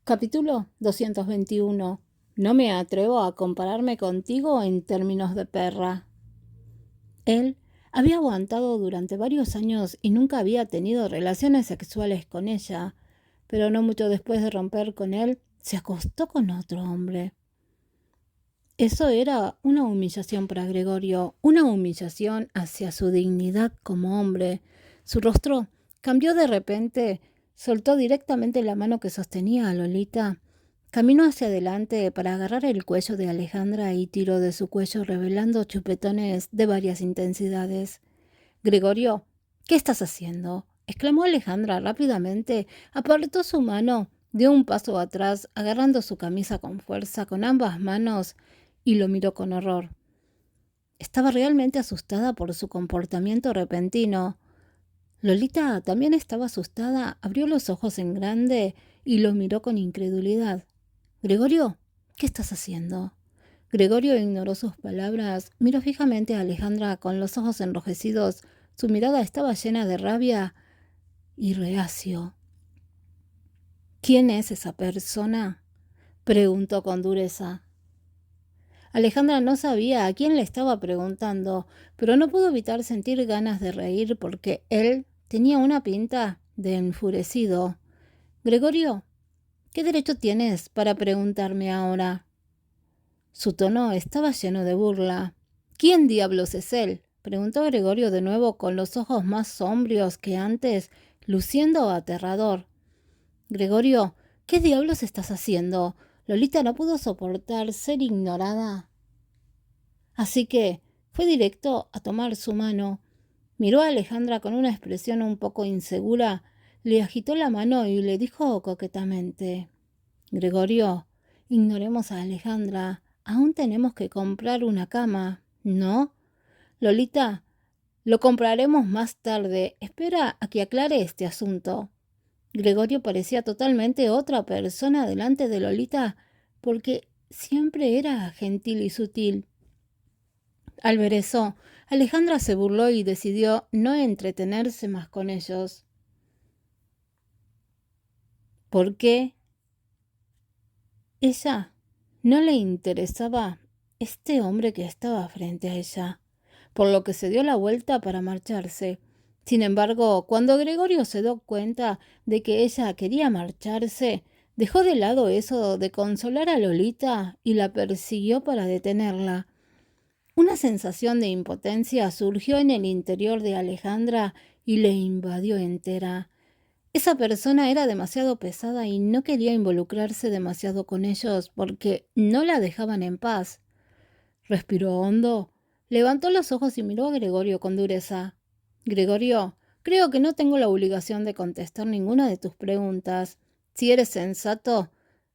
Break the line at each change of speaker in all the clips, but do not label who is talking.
Capítulo 221. No me atrevo a compararme contigo en términos de perra. Él había aguantado durante varios años y nunca había tenido relaciones sexuales con ella, pero no mucho después de romper con él, se acostó con otro hombre. Eso era una humillación para Gregorio, una humillación hacia su dignidad como hombre. Su rostro cambió de repente, soltó directamente la mano que sostenía a Lolita, caminó hacia adelante para agarrar el cuello de Alejandra y tiró de su cuello revelando chupetones de varias intensidades. «Gregorio, ¿qué estás haciendo?», exclamó Alejandra rápidamente, apartó su mano, dio un paso atrás, agarrando su camisa con fuerza con ambas manos, y lo miró con horror. Estaba realmente asustada por su comportamiento repentino. Lolita también estaba asustada, abrió los ojos en grande y lo miró con incredulidad. «Gregorio, ¿qué estás haciendo?». Gregorio ignoró sus palabras, miró fijamente a Alejandra con los ojos enrojecidos. Su mirada estaba llena de rabia y reacio. «¿Quién es esa persona?», preguntó con dureza. Alejandra no sabía a quién le estaba preguntando, pero no pudo evitar sentir ganas de reír porque él tenía una pinta de enfurecido. «Gregorio, ¿qué derecho tienes para preguntarme ahora?». Su tono estaba lleno de burla. «¿Quién diablos es él?», preguntó Gregorio de nuevo con los ojos más sombríos que antes, luciendo aterrador. «Gregorio, ¿qué diablos estás haciendo?». Lolita no pudo soportar ser ignorada, así que fue directo a tomar su mano. Miró a Alejandra con una expresión un poco insegura, le agitó la mano y le dijo coquetamente: «Gregorio, ignoremos a Alejandra. Aún tenemos que comprar una cama, ¿no?». «Lolita, lo compraremos más tarde. Espera a que aclare este asunto». Gregorio parecía totalmente otra persona delante de Lolita, porque siempre era gentil y sutil. Al ver eso, Alejandra se burló y decidió no entretenerse más con ellos. ¿Por qué? Ella no le interesaba este hombre que estaba frente a ella, por lo que se dio la vuelta para marcharse. Sin embargo, cuando Gregorio se dio cuenta de que ella quería marcharse, dejó de lado eso de consolar a Lolita y la persiguió para detenerla. Una sensación de impotencia surgió en el interior de Alejandra y le invadió entera. Esa persona era demasiado pesada y no quería involucrarse demasiado con ellos porque no la dejaban en paz. Respiró hondo, levantó los ojos y miró a Gregorio con dureza. «Gregorio, creo que no tengo la obligación de contestar ninguna de tus preguntas. Si eres sensato,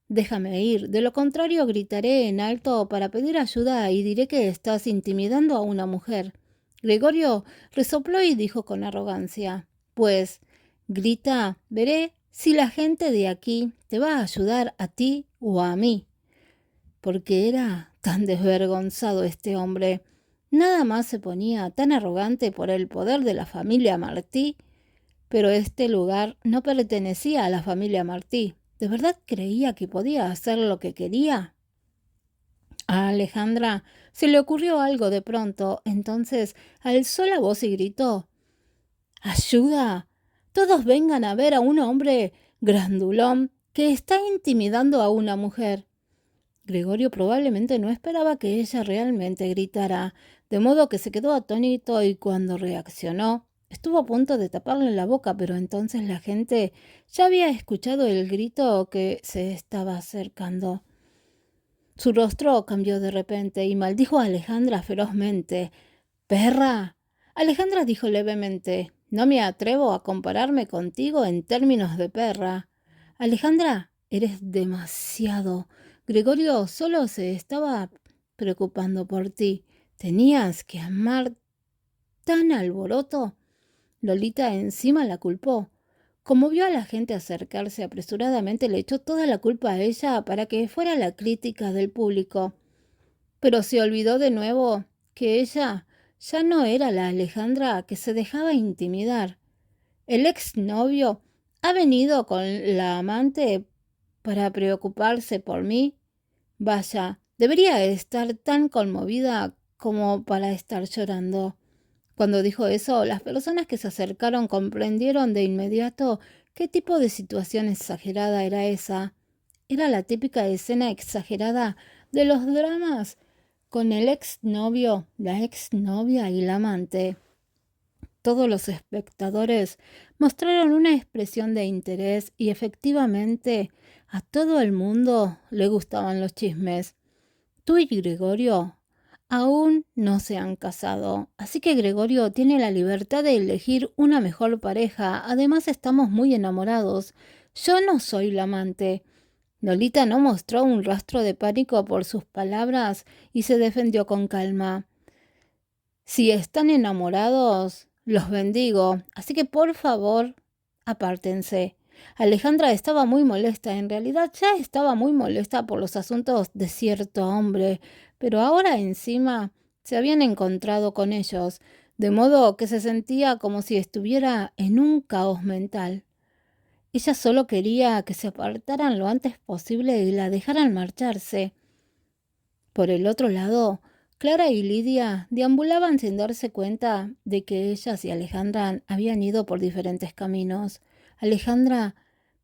déjame ir. De lo contrario, gritaré en alto para pedir ayuda y diré que estás intimidando a una mujer». Gregorio resopló y dijo con arrogancia: «Pues, grita, veré si la gente de aquí te va a ayudar a ti o a mí». Porque era tan desvergonzado este hombre. Nada más se ponía tan arrogante por el poder de la familia Martí, pero este lugar no pertenecía a la familia Martí. ¿De verdad creía que podía hacer lo que quería? A Alejandra se le ocurrió algo de pronto, entonces alzó la voz y gritó: «¡Ayuda! Todos vengan a ver a un hombre grandulón que está intimidando a una mujer». Gregorio probablemente no esperaba que ella realmente gritara, de modo que se quedó atónito y cuando reaccionó, estuvo a punto de taparle la boca, pero entonces la gente ya había escuchado el grito que se estaba acercando. Su rostro cambió de repente y maldijo a Alejandra ferozmente. «¡Perra!». Alejandra dijo levemente: «No me atrevo a compararme contigo en términos de perra». «Alejandra, eres demasiado. Gregorio solo se estaba preocupando por ti. Tenías que amar tan alboroto». Lolita encima la culpó. Como vio a la gente acercarse apresuradamente, le echó toda la culpa a ella para que fuera la crítica del público. Pero se olvidó de nuevo que ella ya no era la Alejandra que se dejaba intimidar. El exnovio ha venido con la amante para preocuparse por mí. Vaya, debería estar tan conmovida como para estar llorando. Cuando dijo eso, las personas que se acercaron comprendieron de inmediato qué tipo de situación exagerada era esa. Era la típica escena exagerada de los dramas con el exnovio, la exnovia y la amante. Todos los espectadores mostraron una expresión de interés y efectivamente a todo el mundo le gustaban los chismes. Tú y Gregorio aún no se han casado, así que Gregorio tiene la libertad de elegir una mejor pareja. Además estamos muy enamorados. Yo no soy la amante. Lolita no mostró un rastro de pánico por sus palabras y se defendió con calma. Si están enamorados, los bendigo, así que por favor, apártense. Alejandra estaba muy molesta, en realidad ya estaba muy molesta por los asuntos de cierto hombre, pero ahora encima se habían encontrado con ellos, de modo que se sentía como si estuviera en un caos mental. Ella solo quería que se apartaran lo antes posible y la dejaran marcharse. Por el otro lado, Clara y Lidia deambulaban sin darse cuenta de que ellas y Alejandra habían ido por diferentes caminos. Alejandra,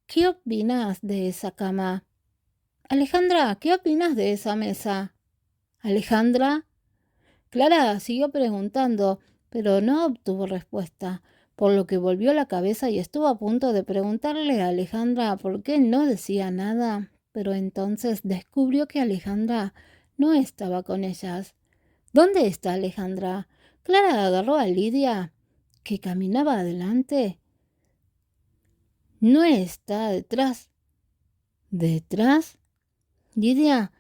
¿qué opinas de esa cama? Alejandra, ¿qué opinas de esa mesa? Alejandra. Clara siguió preguntando, pero no obtuvo respuesta, por lo que volvió la cabeza y estuvo a punto de preguntarle a Alejandra por qué no decía nada, pero entonces descubrió que Alejandra no estaba con ellas. ¿Dónde está Alejandra? Clara agarró a Lidia, que caminaba adelante. No está detrás. ¿Detrás? Lidia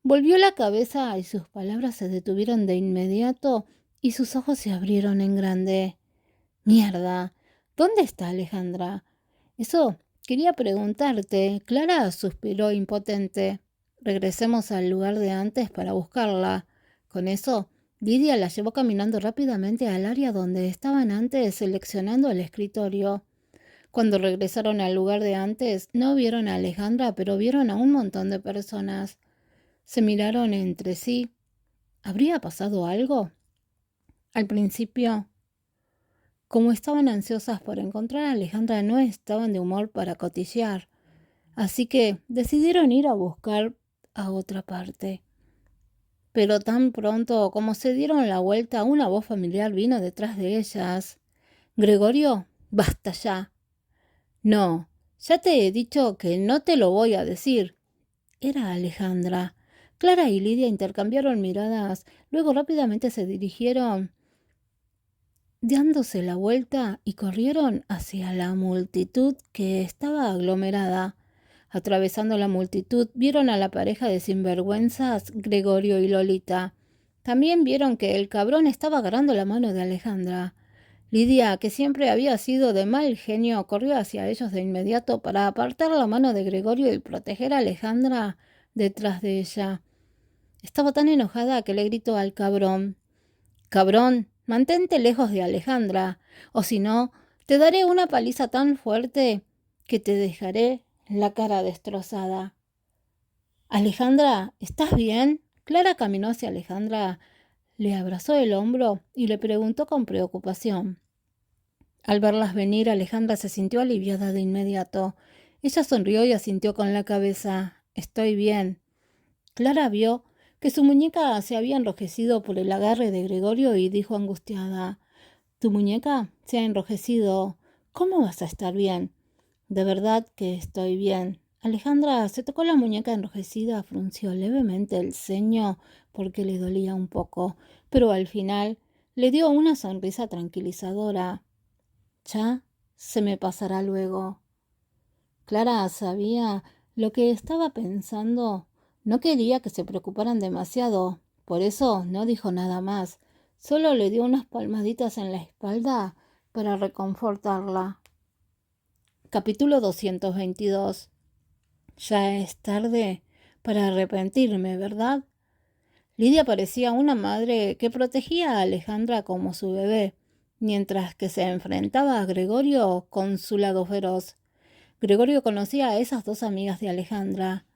volvió la cabeza y sus palabras se detuvieron de inmediato y sus ojos se abrieron en grande. Mierda, ¿dónde está Alejandra? Eso quería preguntarte. Clara suspiró impotente. Regresemos al lugar de antes para buscarla. Con eso, Lidia la llevó caminando rápidamente al área donde estaban antes seleccionando el escritorio. Cuando regresaron al lugar de antes, no vieron a Alejandra, pero vieron a un montón de personas. Se miraron entre sí. ¿Habría pasado algo? Al principio, como estaban ansiosas por encontrar a Alejandra, no estaban de humor para cotillear, así que decidieron ir a buscar a otra parte. Pero tan pronto como se dieron la vuelta, una voz familiar vino detrás de ellas. «Gregorio, basta ya». «No, ya te he dicho que no te lo voy a decir». Era Alejandra. Clara y Lidia intercambiaron miradas, luego rápidamente se dirigieron dándose la vuelta y corrieron hacia la multitud que estaba aglomerada. Atravesando la multitud, vieron a la pareja de sinvergüenzas Gregorio y Lolita. También vieron que el cabrón estaba agarrando la mano de Alejandra. Lidia, que siempre había sido de mal genio, corrió hacia ellos de inmediato para apartar la mano de Gregorio y proteger a Alejandra detrás de ella. Estaba tan enojada que le gritó al cabrón: «Cabrón, mantente lejos de Alejandra, o si no, te daré una paliza tan fuerte que te dejaré la cara destrozada». «Alejandra, ¿estás bien?» Clara caminó hacia Alejandra, le abrazó el hombro y le preguntó con preocupación. Al verlas venir, Alejandra se sintió aliviada de inmediato. Ella sonrió y asintió con la cabeza. «Estoy bien». Clara vio que su muñeca se había enrojecido por el agarre de Gregorio y dijo angustiada: «¿Tu muñeca se ha enrojecido? ¿Cómo vas a estar bien?» «De verdad que estoy bien». Alejandra se tocó la muñeca enrojecida, frunció levemente el ceño porque le dolía un poco, pero al final le dio una sonrisa tranquilizadora. «Ya se me pasará luego». Clara sabía lo que estaba pensando. No quería que se preocuparan demasiado, por eso no dijo nada más. Solo le dio unas palmaditas en la espalda para reconfortarla. Capítulo 222. Ya es tarde para arrepentirme, ¿verdad? Lidia parecía una madre que protegía a Alejandra como su bebé, mientras que se enfrentaba a Gregorio con su lado feroz. Gregorio conocía a esas dos amigas de Alejandra.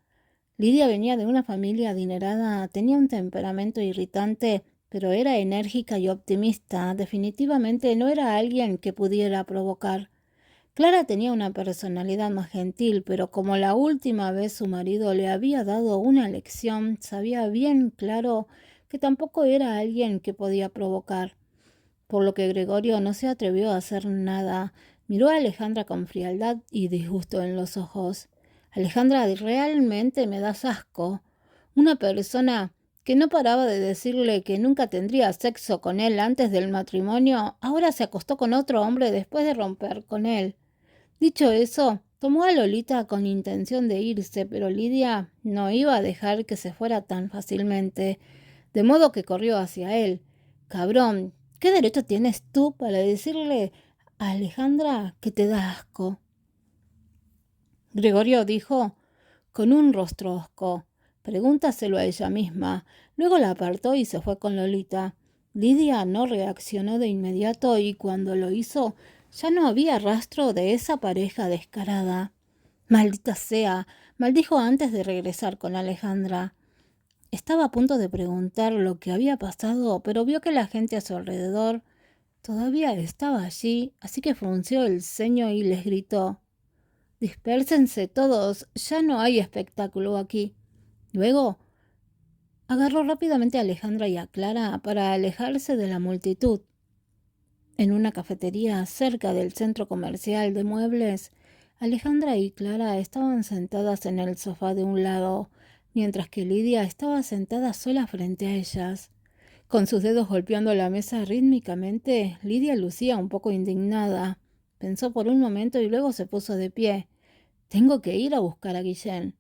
Lidia venía de una familia adinerada, tenía un temperamento irritante, pero era enérgica y optimista. Definitivamente no era alguien que pudiera provocar. Clara tenía una personalidad más gentil, pero como la última vez su marido le había dado una lección, sabía bien claro que tampoco era alguien que podía provocar. Por lo que Gregorio no se atrevió a hacer nada. Miró a Alejandra con frialdad y disgusto en los ojos. Alejandra, realmente me das asco. Una persona que no paraba de decirle que nunca tendría sexo con él antes del matrimonio, ahora se acostó con otro hombre después de romper con él. Dicho eso, tomó a Lolita con intención de irse, pero Lidia no iba a dejar que se fuera tan fácilmente, de modo que corrió hacia él. Cabrón, ¿qué derecho tienes tú para decirle a Alejandra que te da asco? Gregorio dijo con un rostro hosco. Pregúntaselo a ella misma. Luego la apartó y se fue con Lolita. Lidia no reaccionó de inmediato y cuando lo hizo ya no había rastro de esa pareja descarada. Maldita sea, maldijo antes de regresar con Alejandra. Estaba a punto de preguntar lo que había pasado, pero vio que la gente a su alrededor todavía estaba allí, así que frunció el ceño y les gritó: «Dispérsense todos, ya no hay espectáculo aquí». Luego agarró rápidamente a Alejandra y a Clara para alejarse de la multitud. En una cafetería cerca del centro comercial de muebles, Alejandra y Clara estaban sentadas en el sofá de un lado, mientras que Lidia estaba sentada sola frente a ellas. Con sus dedos golpeando la mesa rítmicamente, Lidia lucía un poco indignada. Pensó por un momento y luego se puso de pie. «Tengo que ir a buscar a Guillén».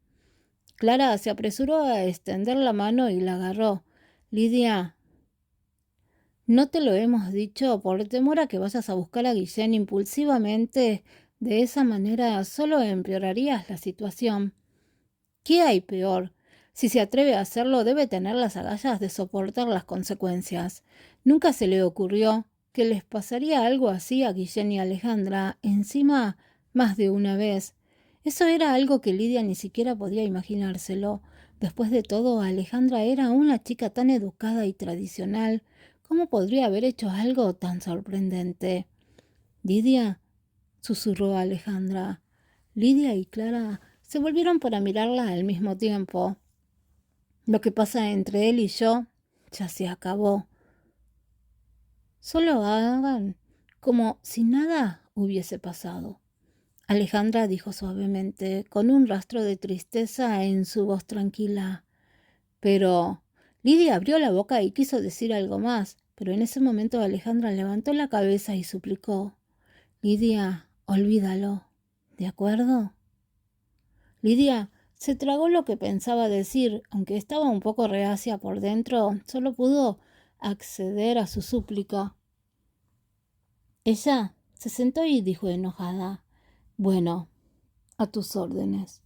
Clara se apresuró a extender la mano y la agarró. «Lidia, no te lo hemos dicho por temor a que vayas a buscar a Guillén impulsivamente. De esa manera solo empeorarías la situación». «¿Qué hay peor? Si se atreve a hacerlo, debe tener las agallas de soportar las consecuencias». Nunca se le ocurrió que les pasaría algo así a Guillén y Alejandra, encima más de una vez. Eso era algo que Lidia ni siquiera podía imaginárselo. Después de todo, Alejandra era una chica tan educada y tradicional. ¿Cómo podría haber hecho algo tan sorprendente? «Lidia», susurró Alejandra. Lidia y Clara se volvieron para mirarla al mismo tiempo. «Lo que pasa entre él y yo ya se acabó. Solo hagan como si nada hubiese pasado». Alejandra dijo suavemente, con un rastro de tristeza en su voz tranquila. Pero Lidia abrió la boca y quiso decir algo más, pero en ese momento Alejandra levantó la cabeza y suplicó: «Lidia, olvídalo, ¿de acuerdo?». Lidia se tragó lo que pensaba decir, aunque estaba un poco reacia por dentro, solo pudo acceder a su súplica. Ella se sentó y dijo enojada: «Bueno, a tus órdenes».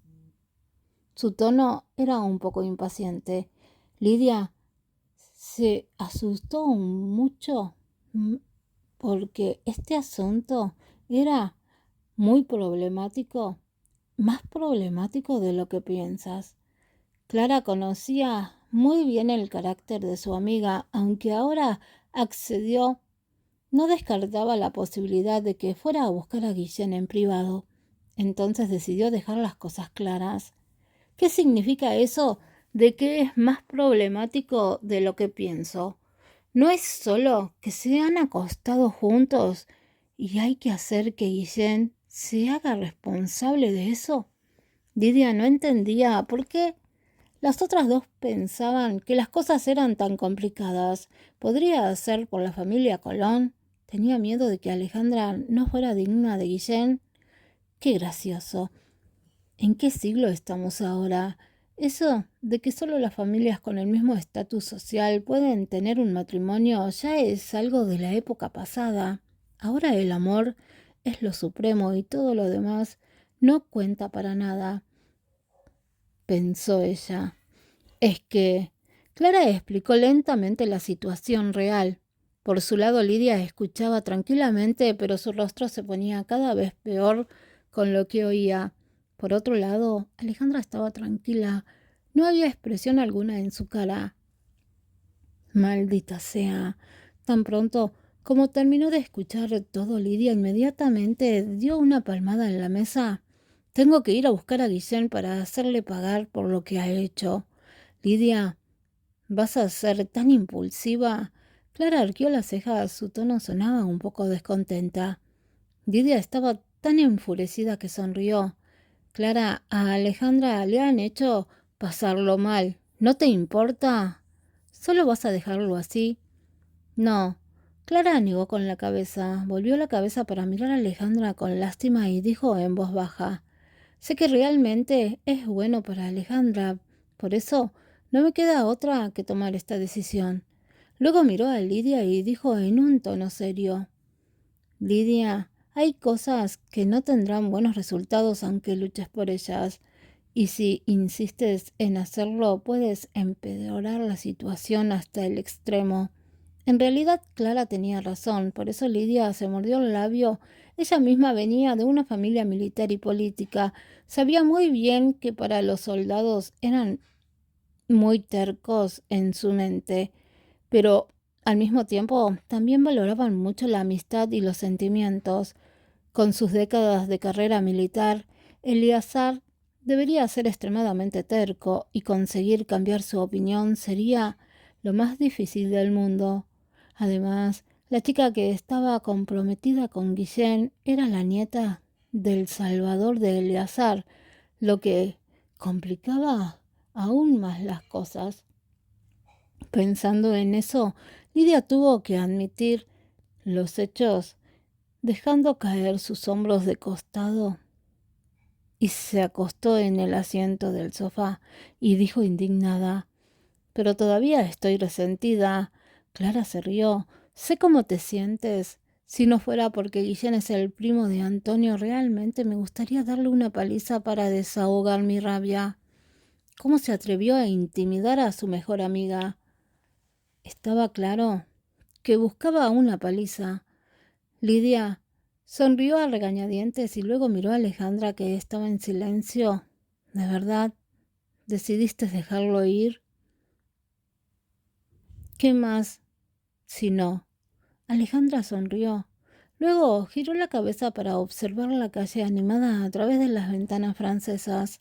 Su tono era un poco impaciente. Lidia se asustó mucho porque este asunto era muy problemático, más problemático de lo que piensas. Clara conocía muy bien el carácter de su amiga, aunque ahora accedió. No descartaba la posibilidad de que fuera a buscar a Guillén en privado. Entonces decidió dejar las cosas claras. ¿Qué significa eso de que es más problemático de lo que pienso? ¿No es solo que se han acostado juntos y hay que hacer que Guillén se haga responsable de eso? Lidia no entendía por qué las otras dos pensaban que las cosas eran tan complicadas. ¿Podría ser por la familia Colón? Tenía miedo de que Alejandra no fuera digna de Guillén. Qué gracioso. ¿En qué siglo estamos ahora? Eso de que solo las familias con el mismo estatus social pueden tener un matrimonio ya es algo de la época pasada. Ahora el amor es lo supremo y todo lo demás no cuenta para nada, pensó ella. Es que Clara explicó lentamente la situación real. Por su lado, Lidia escuchaba tranquilamente, pero su rostro se ponía cada vez peor con lo que oía. Por otro lado, Alejandra estaba tranquila. No había expresión alguna en su cara. Maldita sea. Tan pronto como terminó de escuchar todo, Lidia inmediatamente dio una palmada en la mesa. Tengo que ir a buscar a Guillén para hacerle pagar por lo que ha hecho. Lidia, ¿vas a ser tan impulsiva? Clara arqueó las cejas, su tono sonaba un poco descontenta. Lidia estaba tan enfurecida que sonrió. Clara, a Alejandra le han hecho pasarlo mal. ¿No te importa? ¿Solo vas a dejarlo así? No. Clara negó con la cabeza, volvió la cabeza para mirar a Alejandra con lástima y dijo en voz baja: Sé que realmente es bueno para Alejandra, por eso no me queda otra que tomar esta decisión. Luego miró a Lidia y dijo en un tono serio: Lidia, hay cosas que no tendrán buenos resultados aunque luches por ellas, y si insistes en hacerlo puedes empeorar la situación hasta el extremo. En realidad Clara tenía razón, por eso Lidia se mordió el labio. Ella misma venía de una familia militar y política. Sabía muy bien que para los soldados eran muy tercos en su mente, pero al mismo tiempo también valoraban mucho la amistad y los sentimientos. Con sus décadas de carrera militar, Eleazar debería ser extremadamente terco y conseguir cambiar su opinión sería lo más difícil del mundo. Además, la chica que estaba comprometida con Guillén era la nieta del salvador de Eleazar, lo que complicaba aún más las cosas. Pensando en eso, Lidia tuvo que admitir los hechos, dejando caer sus hombros de costado, y se acostó en el asiento del sofá y dijo indignada: Pero todavía estoy resentida. Clara se rió. Sé cómo te sientes. Si no fuera porque Guillén es el primo de Antonio, realmente me gustaría darle una paliza para desahogar mi rabia. ¿Cómo se atrevió a intimidar a su mejor amiga? Estaba claro que buscaba una paliza. Lidia sonrió a regañadientes y luego miró a Alejandra, que estaba en silencio. ¿De verdad decidiste dejarlo ir? ¿Qué más si no? Alejandra sonrió. Luego giró la cabeza para observar la calle animada a través de las ventanas francesas.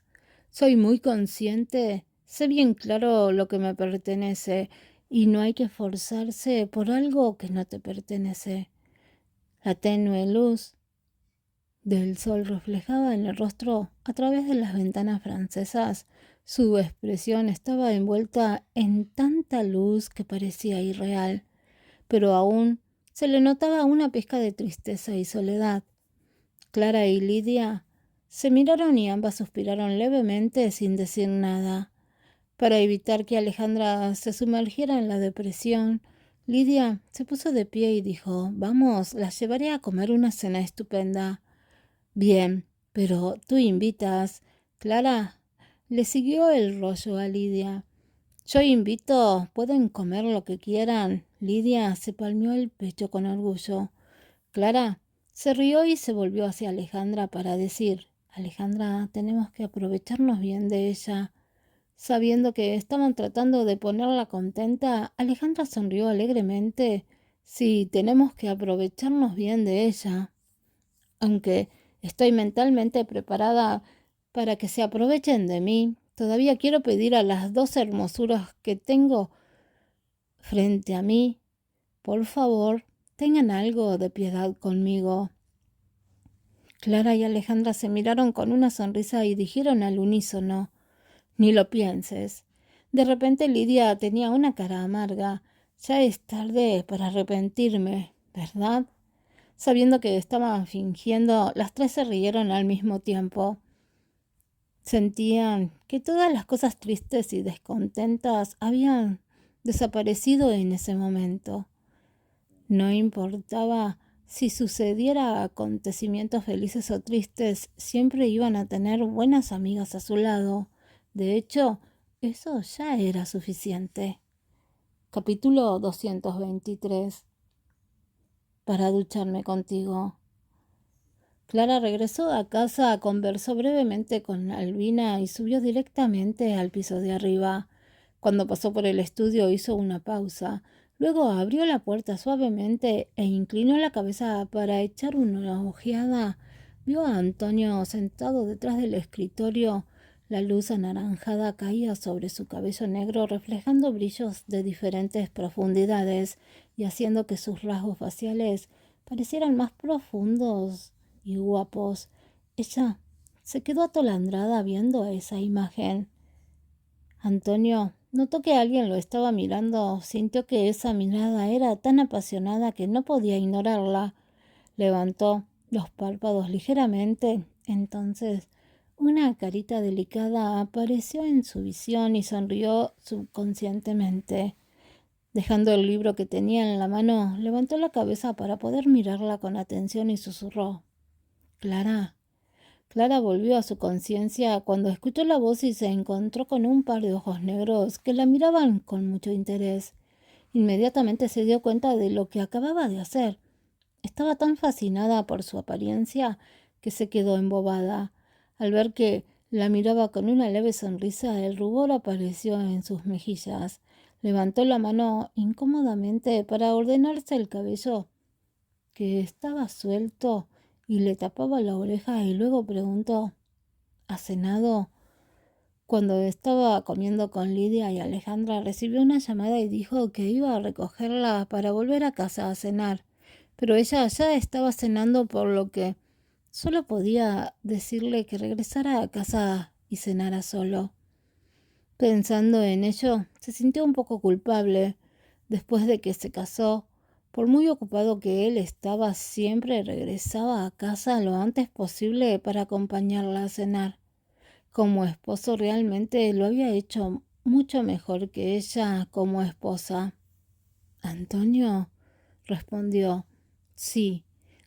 Soy muy consciente, sé bien claro lo que me pertenece, y no hay que esforzarse por algo que no te pertenece. La tenue luz del sol reflejaba en el rostro a través de las ventanas francesas. Su expresión estaba envuelta en tanta luz que parecía irreal, pero aún se le notaba una pizca de tristeza y soledad. Clara y Lidia se miraron y ambas suspiraron levemente sin decir nada. Para evitar que Alejandra se sumergiera en la depresión, Lidia se puso de pie y dijo: Vamos, las llevaré a comer una cena estupenda. Bien, pero tú invitas. Clara le siguió el rollo a Lidia. Yo invito, pueden comer lo que quieran. Lidia se palmeó el pecho con orgullo. Clara se rió y se volvió hacia Alejandra para decir: Alejandra, tenemos que aprovecharnos bien de ella. Sabiendo que estaban tratando de ponerla contenta, Alejandra sonrió alegremente. Sí, tenemos que aprovecharnos bien de ella. Aunque estoy mentalmente preparada para que se aprovechen de mí, todavía quiero pedir a las dos hermosuras que tengo frente a mí, por favor, tengan algo de piedad conmigo. Clara y Alejandra se miraron con una sonrisa y dijeron al unísono: Ni lo pienses. De repente Lidia tenía una cara amarga. Ya es tarde para arrepentirme, ¿verdad? Sabiendo que estaban fingiendo, las tres se rieron al mismo tiempo. Sentían que todas las cosas tristes y descontentas habían desaparecido en ese momento. No importaba si sucediera acontecimientos felices o tristes, siempre iban a tener buenas amigas a su lado. De hecho, eso ya era suficiente. Capítulo 223. Para ducharme contigo. Clara regresó a casa, conversó brevemente con Albina y subió directamente al piso de arriba. Cuando pasó por el estudio hizo una pausa. Luego abrió la puerta suavemente e inclinó la cabeza para echar una ojeada. Vio a Antonio sentado detrás del escritorio. La luz anaranjada caía sobre su cabello negro, reflejando brillos de diferentes profundidades y haciendo que sus rasgos faciales parecieran más profundos y guapos. Ella se quedó atolandrada viendo esa imagen. Antonio notó que alguien lo estaba mirando, sintió que esa mirada era tan apasionada que no podía ignorarla. Levantó los párpados ligeramente, entonces una carita delicada apareció en su visión y sonrió subconscientemente. Dejando el libro que tenía en la mano, levantó la cabeza para poder mirarla con atención y susurró: Clara. Clara volvió a su conciencia cuando escuchó la voz y se encontró con un par de ojos negros que la miraban con mucho interés. Inmediatamente se dio cuenta de lo que acababa de hacer. Estaba tan fascinada por su apariencia que se quedó embobada. Al ver que la miraba con una leve sonrisa, el rubor apareció en sus mejillas. Levantó la mano incómodamente para ordenarse el cabello, que estaba suelto y le tapaba la oreja, y luego preguntó: ¿Has cenado? Cuando estaba comiendo con Lidia y Alejandra, recibió una llamada y dijo que iba a recogerla para volver a casa a cenar, pero ella ya estaba cenando, por lo que solo podía decirle que regresara a casa y cenara solo. Pensando en ello, se sintió un poco culpable. Después de que se casó, por muy ocupado que él estaba, siempre regresaba a casa lo antes posible para acompañarla a cenar. Como esposo realmente lo había hecho mucho mejor que ella como esposa. Antonio respondió: Sí.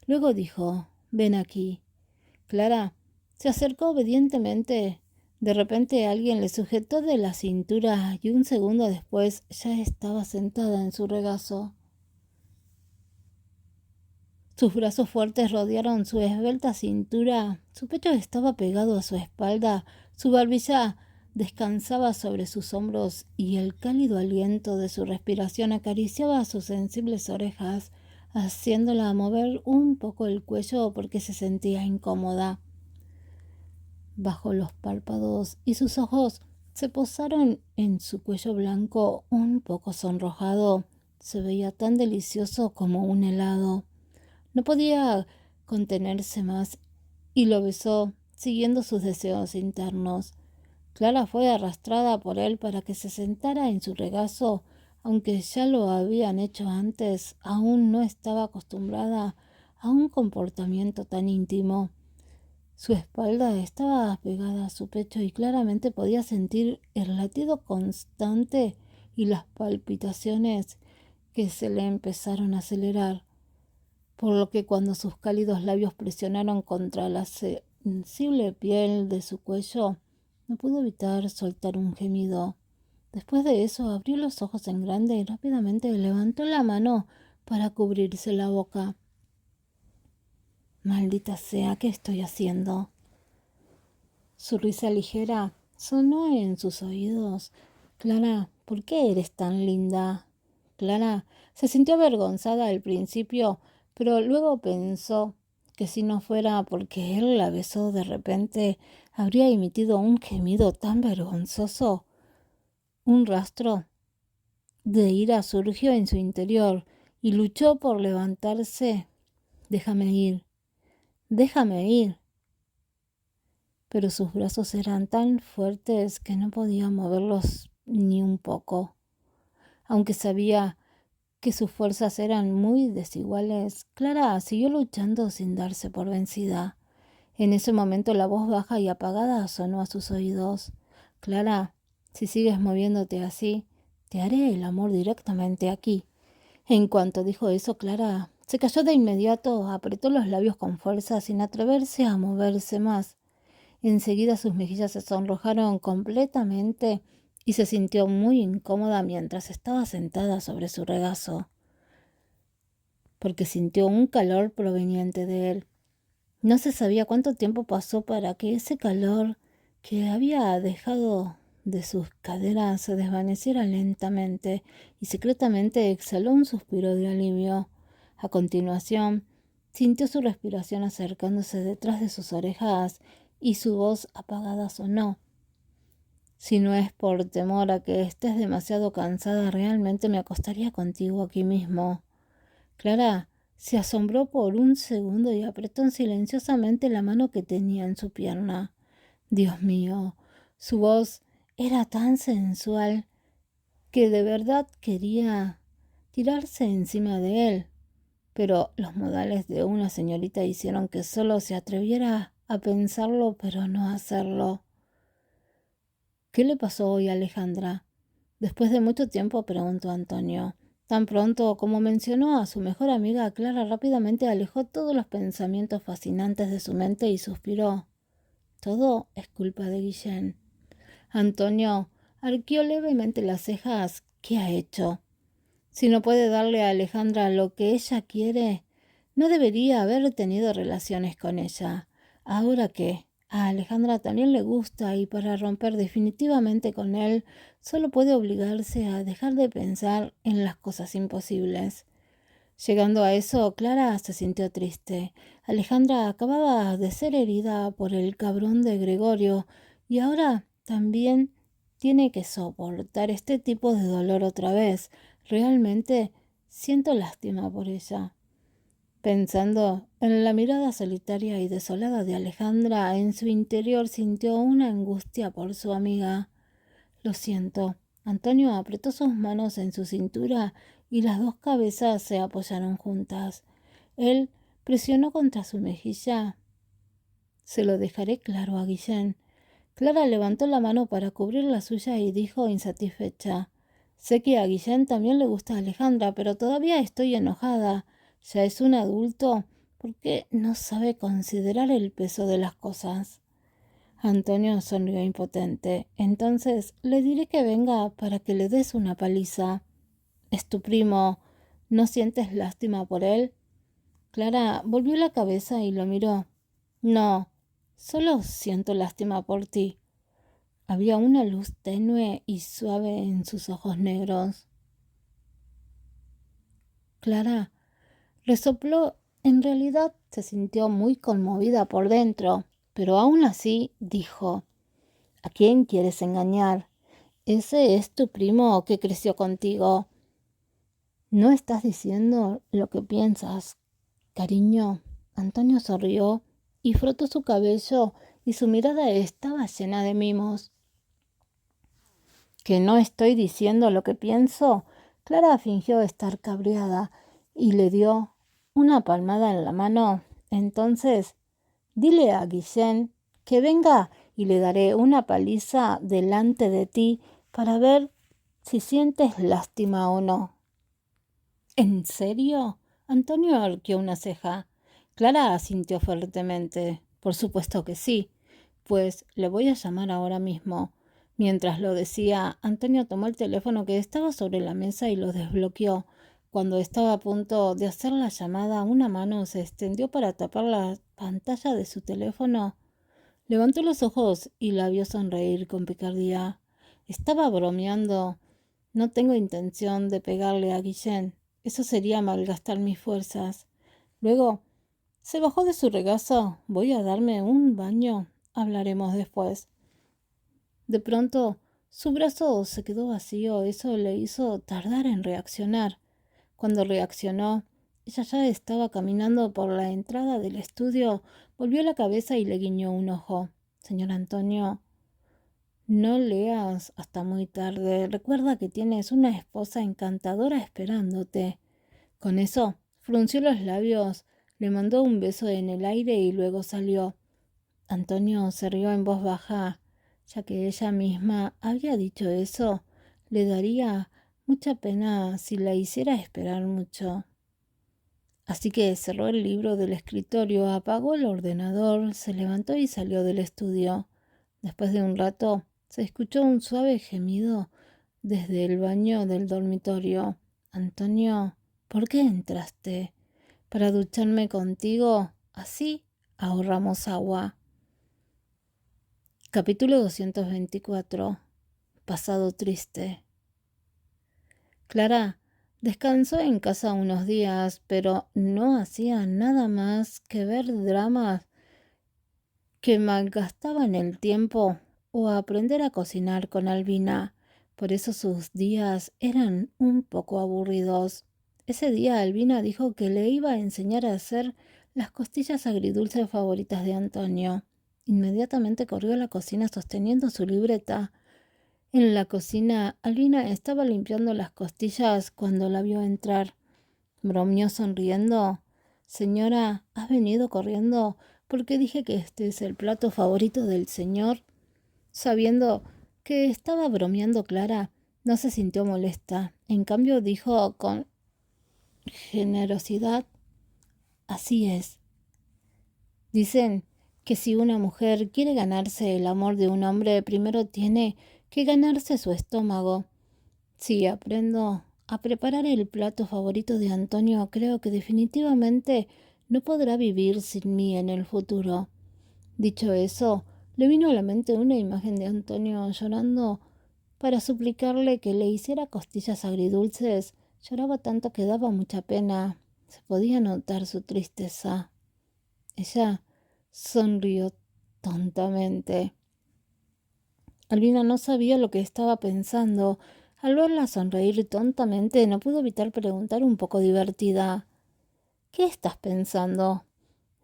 Luego dijo: Ven aquí. Clara se acercó obedientemente. De repente alguien le sujetó de la cintura y un segundo después ya estaba sentada en su regazo. Sus brazos fuertes rodearon su esbelta cintura, su pecho estaba pegado a su espalda, su barbilla descansaba sobre sus hombros y el cálido aliento de su respiración acariciaba sus sensibles orejas, haciéndola mover un poco el cuello porque se sentía incómoda. Bajó los párpados y sus ojos se posaron en su cuello blanco un poco sonrojado. Se veía tan delicioso como un helado. No podía contenerse más y lo besó, siguiendo sus deseos internos. Clara fue arrastrada por él para que se sentara en su regazo, aunque ya lo habían hecho antes. Aún no estaba acostumbrada a un comportamiento tan íntimo. Su espalda estaba pegada a su pecho y claramente podía sentir el latido constante y las palpitaciones que se le empezaron a acelerar, por lo que cuando sus cálidos labios presionaron contra la sensible piel de su cuello, no pudo evitar soltar un gemido. Después de eso abrió los ojos en grande y rápidamente levantó la mano para cubrirse la boca. Maldita sea, ¿qué estoy haciendo? Su risa ligera sonó en sus oídos. Clara, ¿por qué eres tan linda? Clara se sintió avergonzada al principio, pero luego pensó que si no fuera porque él la besó de repente, habría emitido un gemido tan vergonzoso. Un rastro de ira surgió en su interior y luchó por levantarse. Déjame ir, déjame ir. Pero sus brazos eran tan fuertes que no podía moverlos ni un poco. Aunque sabía que sus fuerzas eran muy desiguales, Clara siguió luchando sin darse por vencida. En ese momento la voz baja y apagada sonó a sus oídos. Clara, si sigues moviéndote así, te haré el amor directamente aquí. En cuanto dijo eso, Clara se cayó de inmediato, apretó los labios con fuerza sin atreverse a moverse más. Enseguida sus mejillas se sonrojaron completamente y se sintió muy incómoda mientras estaba sentada sobre su regazo, porque sintió un calor proveniente de él. No se sabía cuánto tiempo pasó para que ese calor que había dejado de sus caderas se desvaneciera lentamente y secretamente exhaló un suspiro de alivio. A continuación, sintió su respiración acercándose detrás de sus orejas y su voz apagada sonó. Si no es por temor a que estés demasiado cansada, realmente me acostaría contigo aquí mismo. Clara se asombró por un segundo y apretó silenciosamente la mano que tenía en su pierna. Dios mío, su voz era tan sensual que de verdad quería tirarse encima de él, pero los modales de una señorita hicieron que solo se atreviera a pensarlo, pero no a hacerlo. ¿Qué le pasó hoy a Alejandra? Después de mucho tiempo preguntó Antonio. Tan pronto como mencionó a su mejor amiga, Clara rápidamente alejó todos los pensamientos fascinantes de su mente y suspiró. Todo es culpa de Guillén. Antonio arqueó levemente las cejas. ¿Qué ha hecho? Si no puede darle a Alejandra lo que ella quiere, no debería haber tenido relaciones con ella. ¿Ahora qué? A Alejandra también le gusta y para romper definitivamente con él, solo puede obligarse a dejar de pensar en las cosas imposibles. Llegando a eso, Clara se sintió triste. Alejandra acababa de ser herida por el cabrón de Gregorio y ahora también tiene que soportar este tipo de dolor otra vez. Realmente siento lástima por ella. Pensando en la mirada solitaria y desolada de Alejandra, en su interior sintió una angustia por su amiga. Lo siento. Antonio apretó sus manos en su cintura y las dos cabezas se apoyaron juntas. Él presionó contra su mejilla. Se lo dejaré claro a Guillén. Clara levantó la mano para cubrir la suya y dijo insatisfecha. Sé que a Guillén también le gusta Alejandra, pero todavía estoy enojada. Ya es un adulto. ¿Por qué no sabe considerar el peso de las cosas? Antonio sonrió impotente. Entonces le diré que venga para que le des una paliza. Es tu primo. ¿No sientes lástima por él? Clara volvió la cabeza y lo miró. No, solo siento lástima por ti. Había una luz tenue y suave en sus ojos negros. Clara resopló. En realidad se sintió muy conmovida por dentro, pero aún así dijo: ¿A quién quieres engañar? Ese es tu primo que creció contigo. No estás diciendo lo que piensas, cariño. Antonio sonrió y frotó su cabello y su mirada estaba llena de mimos. ¿Que no estoy diciendo lo que pienso? Clara fingió estar cabreada y le dio una palmada en la mano. Entonces, dile a Guillén que venga y le daré una paliza delante de ti para ver si sientes lástima o no. ¿En serio? Antonio arqueó una ceja. Clara asintió fuertemente. Por supuesto que sí. Pues le voy a llamar ahora mismo. Mientras lo decía, Antonio tomó el teléfono que estaba sobre la mesa y lo desbloqueó. Cuando estaba a punto de hacer la llamada, una mano se extendió para tapar la pantalla de su teléfono. Levantó los ojos y la vio sonreír con picardía. Estaba bromeando. No tengo intención de pegarle a Guillén. Eso sería malgastar mis fuerzas. Luego se bajó de su regazo. Voy a darme un baño. Hablaremos después. De pronto, su brazo se quedó vacío. Eso le hizo tardar en reaccionar. Cuando reaccionó, ella ya estaba caminando por la entrada del estudio, volvió la cabeza y le guiñó un ojo. Señor Antonio, no leas hasta muy tarde. Recuerda que tienes una esposa encantadora esperándote. Con eso, frunció los labios, le mandó un beso en el aire y luego salió. Antonio se rió en voz baja, ya que ella misma había dicho eso. Le daría mucha pena si la hiciera esperar mucho. Así que cerró el libro del escritorio, apagó el ordenador, se levantó y salió del estudio. Después de un rato, se escuchó un suave gemido desde el baño del dormitorio. Antonio, ¿por qué entraste? ¿Para ducharme contigo? ¿Así? ahorramos agua. Capítulo 224. Pasado triste. Clara descansó en casa unos días, pero no hacía nada más que ver dramas que malgastaban el tiempo o aprender a cocinar con Albina. Por eso sus días eran un poco aburridos. Ese día Albina dijo que le iba a enseñar a hacer las costillas agridulces favoritas de Antonio. Inmediatamente corrió a la cocina sosteniendo su libreta. En la cocina, Albina estaba limpiando las costillas cuando la vio entrar. Bromeó sonriendo. Señora, ¿has venido corriendo porque dije que este es el plato favorito del señor? Sabiendo que estaba bromeando Clara, no se sintió molesta. En cambio dijo con generosidad: así es. Dicen que si una mujer quiere ganarse el amor de un hombre, primero tiene que ganarse su estómago. Si aprendo a preparar el plato favorito de Antonio, creo que definitivamente no podrá vivir sin mí en el futuro. Dicho eso, le vino a la mente una imagen de Antonio llorando para suplicarle que le hiciera costillas agridulces. Lloraba tanto que daba mucha pena. Se podía notar su tristeza. Ella sonrió tontamente. Albina no sabía lo que estaba pensando. Al verla sonreír tontamente, no pudo evitar preguntar un poco divertida: ¿qué estás pensando?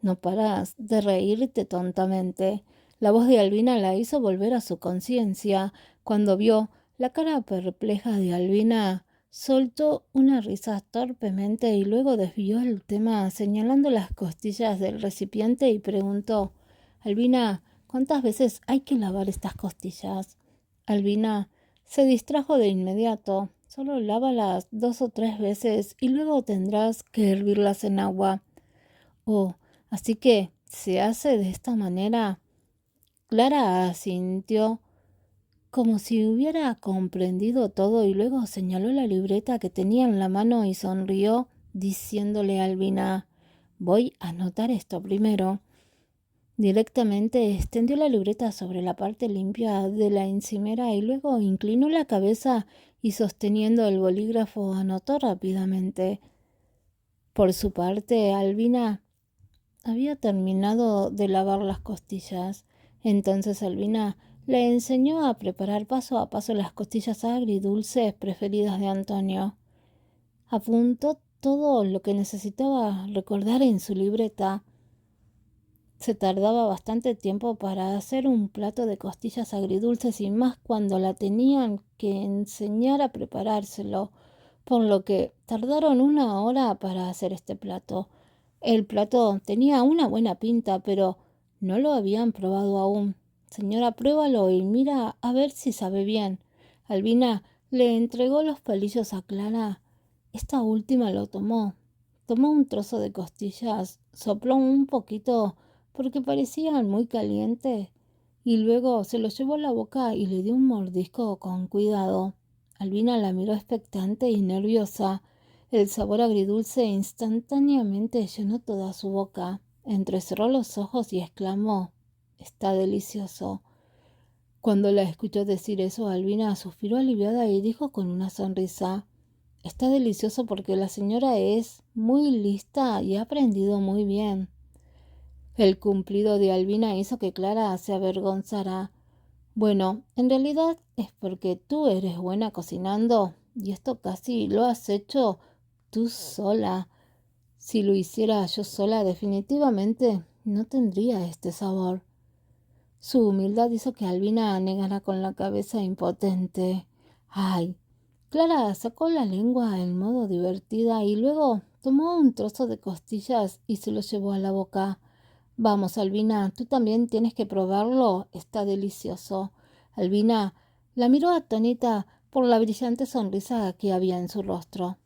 No paras de reírte tontamente. La voz de Albina la hizo volver a su conciencia. Cuando vio la cara perpleja de Albina, soltó una risa torpemente y luego desvió el tema señalando las costillas del recipiente y preguntó: Albina, ¿cuántas veces hay que lavar estas costillas? Albina se distrajo de inmediato. Solo lávalas 2 o 3 veces y luego tendrás que hervirlas en agua. Oh, así que se hace de esta manera. Clara asintió como si hubiera comprendido todo y luego señaló la libreta que tenía en la mano y sonrió diciéndole a Albina: voy a anotar esto primero. Directamente extendió la libreta sobre la parte limpia de la encimera y luego inclinó la cabeza y sosteniendo el bolígrafo anotó rápidamente. Por su parte, Albina había terminado de lavar las costillas. Entonces Albina le enseñó a preparar paso a paso las costillas agridulces preferidas de Antonio. Apuntó todo lo que necesitaba recordar en su libreta. Se tardaba bastante tiempo para hacer un plato de costillas agridulces y más cuando la tenían que enseñar a preparárselo, por lo que tardaron 1 hora para hacer este plato. El plato tenía una buena pinta, pero no lo habían probado aún. Señora, pruébalo y mira a ver si sabe bien. Albina le entregó los palillos a Clara. Esta última lo tomó. Tomó un trozo de costillas, sopló un poquito porque parecían muy calientes, y luego se lo llevó a la boca y le dio un mordisco con cuidado. Albina la miró expectante y nerviosa. El sabor agridulce instantáneamente llenó toda su boca. Entrecerró los ojos y exclamó: «Está delicioso». Cuando la escuchó decir eso, Albina suspiró aliviada y dijo con una sonrisa: «Está delicioso porque la señora es muy lista y ha aprendido muy bien». El cumplido de Albina hizo que Clara se avergonzara. «Bueno, en realidad es porque tú eres buena cocinando y esto casi lo has hecho tú sola. Si lo hiciera yo sola, definitivamente no tendría este sabor». Su humildad hizo que Albina negara con la cabeza impotente. «Ay». Clara sacó la lengua en modo divertida y luego tomó un trozo de costillas y se lo llevó a la boca. «Vamos, Albina, tú también tienes que probarlo. Está delicioso». Albina la miró atónita por la brillante sonrisa que había en su rostro.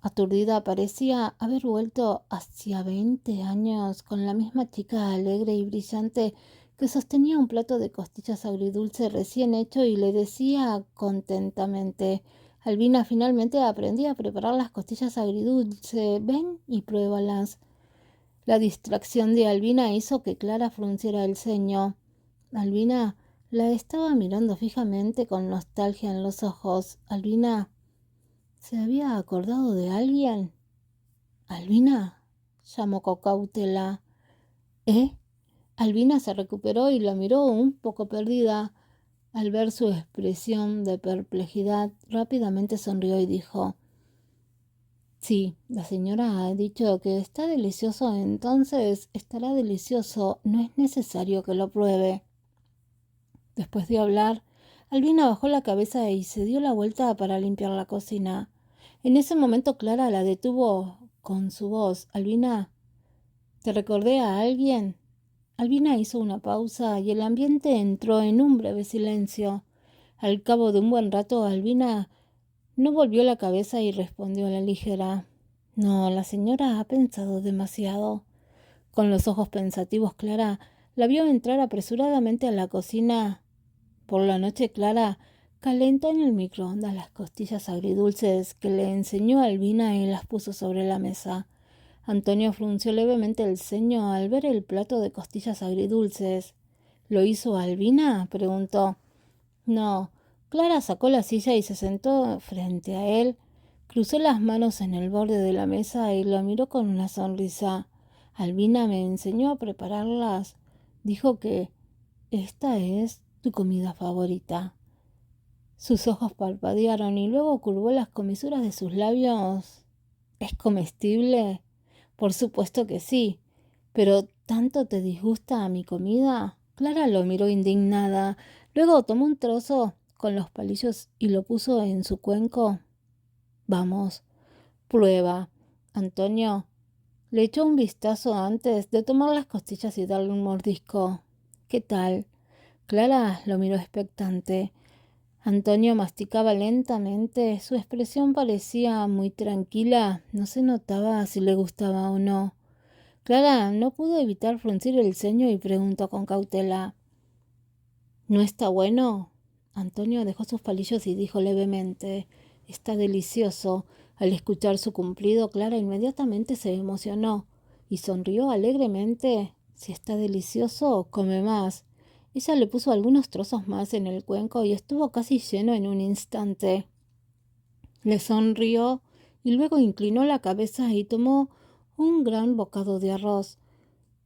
Aturdida, parecía haber vuelto hacia 20 años con la misma chica alegre y brillante que sostenía un plato de costillas agridulce recién hecho y le decía contentamente: «Albina, finalmente aprendí a preparar las costillas agridulce. Ven y pruébalas». La distracción de Albina hizo que Clara frunciera el ceño. Albina la estaba mirando fijamente con nostalgia en los ojos. Albina se había acordado de alguien. Albina, llamó con cautela. ¿Eh? Albina se recuperó y la miró un poco perdida. Al ver su expresión de perplejidad, rápidamente sonrió y dijo: Sí, la señora ha dicho que está delicioso, entonces estará delicioso. No es necesario que lo pruebe. Después de hablar, Albina bajó la cabeza y se dio la vuelta para limpiar la cocina. En ese momento Clara la detuvo con su voz. Albina, ¿te recordé a alguien? Albina hizo una pausa y el ambiente entró en un breve silencio. Al cabo de un buen rato, Albina no volvió la cabeza y respondió a la ligera: No, la señora ha pensado demasiado. Con los ojos pensativos, Clara la vio entrar apresuradamente a la cocina. Por la noche, Clara calentó en el microondas las costillas agridulces que le enseñó Albina y las puso sobre la mesa. Antonio frunció levemente el ceño al ver el plato de costillas agridulces. ¿Lo hizo Albina?, preguntó. No. Clara sacó la silla y se sentó frente a él. Cruzó las manos en el borde de la mesa y lo miró con una sonrisa. Albina me enseñó a prepararlas. Dijo que esta es tu comida favorita. Sus ojos parpadearon y luego curvó las comisuras de sus labios. ¿Es comestible? Por supuesto que sí. ¿Pero tanto te disgusta mi comida? Clara lo miró indignada. Luego tomó un trozo con los palillos y lo puso en su cuenco. Vamos, prueba. Antonio le echó un vistazo antes de tomar las costillas y darle un mordisco. ¿Qué tal? Clara lo miró expectante. Antonio masticaba lentamente. Su expresión parecía muy tranquila. No se notaba si le gustaba o no. Clara no pudo evitar fruncir el ceño y preguntó con cautela: ¿No está bueno? Antonio dejó sus palillos y dijo levemente: Está delicioso. Al escuchar su cumplido, Clara inmediatamente se emocionó y sonrió alegremente. Si está delicioso, come más. Ella le puso algunos trozos más en el cuenco y estuvo casi lleno en un instante. Le sonrió y luego inclinó la cabeza y tomó un gran bocado de arroz.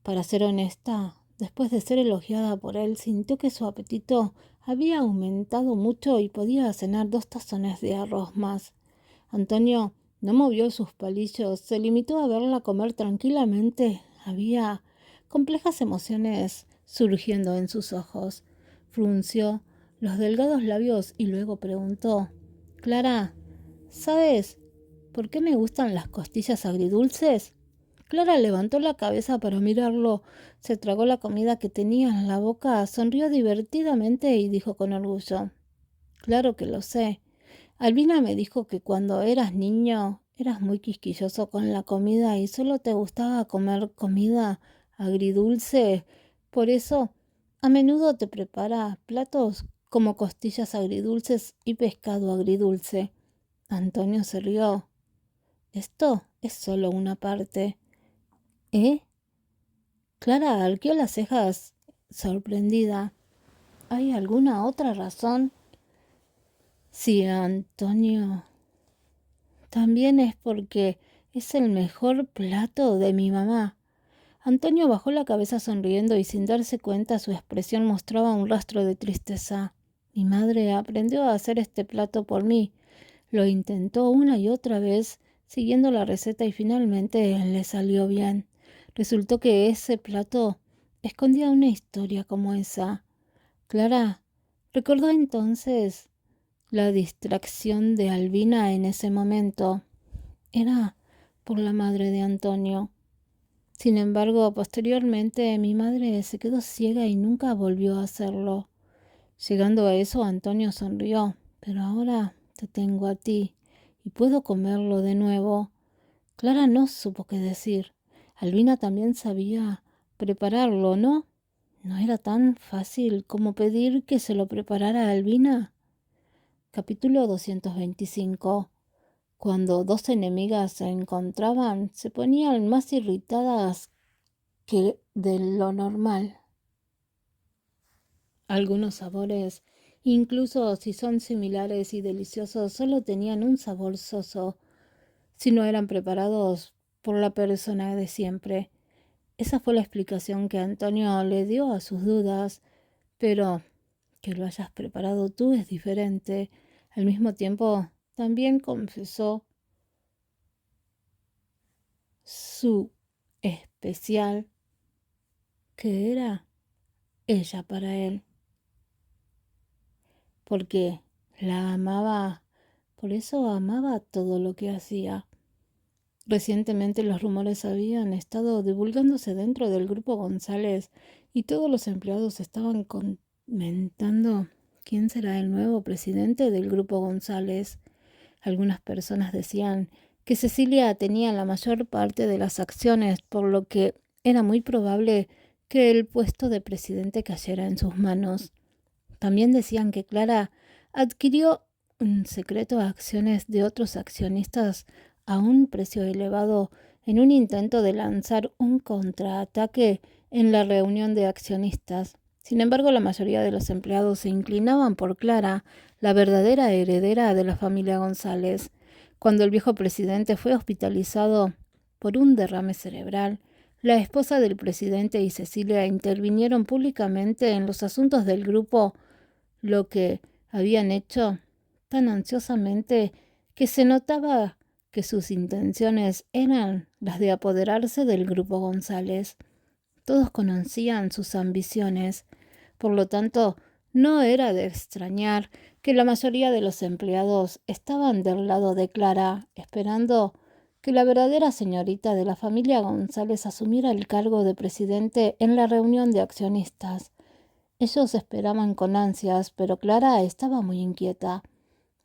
Para ser honesta, después de ser elogiada por él, sintió que su apetito había aumentado mucho y podía cenar 2 tazones de arroz más. Antonio no movió sus palillos, se limitó a verla comer tranquilamente. Había complejas emociones surgiendo en sus ojos. Frunció los delgados labios y luego preguntó: Clara, ¿sabes por qué me gustan las costillas agridulces? Clara levantó la cabeza para mirarlo, se tragó la comida que tenía en la boca, sonrió divertidamente y dijo con orgullo: Claro que lo sé. Albina me dijo que cuando eras niño eras muy quisquilloso con la comida y solo te gustaba comer comida agridulce. Por eso, a menudo te prepara platos como costillas agridulces y pescado agridulce. Antonio se rió. Esto es solo una parte. ¿Eh? Clara arqueó las cejas, sorprendida. ¿Hay alguna otra razón? Sí, Antonio. También es porque es el mejor plato de mi mamá. Antonio bajó la cabeza sonriendo y sin darse cuenta su expresión mostraba un rastro de tristeza. Mi madre aprendió a hacer este plato por mí. Lo intentó una y otra vez, siguiendo la receta y finalmente le salió bien. Resultó que ese plato escondía una historia como esa. Clara recordó entonces la distracción de Albina en ese momento. Era por la madre de Antonio. Sin embargo, posteriormente mi madre se quedó ciega y nunca volvió a hacerlo. Llegando a eso, Antonio sonrió. Pero ahora te tengo a ti y puedo comerlo de nuevo. Clara no supo qué decir. Albina también sabía prepararlo, ¿no? No era tan fácil como pedir que se lo preparara Albina. Capítulo 225. Cuando dos enemigas se encontraban, se ponían más irritadas que de lo normal. Algunos sabores, incluso si son similares y deliciosos, solo tenían un sabor soso si no eran preparados por la persona de siempre. Esa fue la explicación que Antonio le dio a sus dudas, pero que lo hayas preparado tú es diferente. Al mismo tiempo, también confesó su especial, que era ella para él, porque la amaba, por eso amaba todo lo que hacía. Recientemente los rumores habían estado divulgándose dentro del grupo González y todos los empleados estaban comentando quién será el nuevo presidente del grupo González. Algunas personas decían que Cecilia tenía la mayor parte de las acciones, por lo que era muy probable que el puesto de presidente cayera en sus manos. También decían que Clara adquirió en secreto acciones de otros accionistas a un precio elevado en un intento de lanzar un contraataque en la reunión de accionistas. Sin embargo, la mayoría de los empleados se inclinaban por Clara, la verdadera heredera de la familia González. Cuando el viejo presidente fue hospitalizado por un derrame cerebral, la esposa del presidente y Cecilia intervinieron públicamente en los asuntos del grupo, lo que habían hecho tan ansiosamente que se notaba que sus intenciones eran las de apoderarse del grupo González. Todos conocían sus ambiciones, por lo tanto, no era de extrañar que la mayoría de los empleados estaban del lado de Clara, esperando que la verdadera señorita de la familia González asumiera el cargo de presidente en la reunión de accionistas. Ellos esperaban con ansias, pero Clara estaba muy inquieta.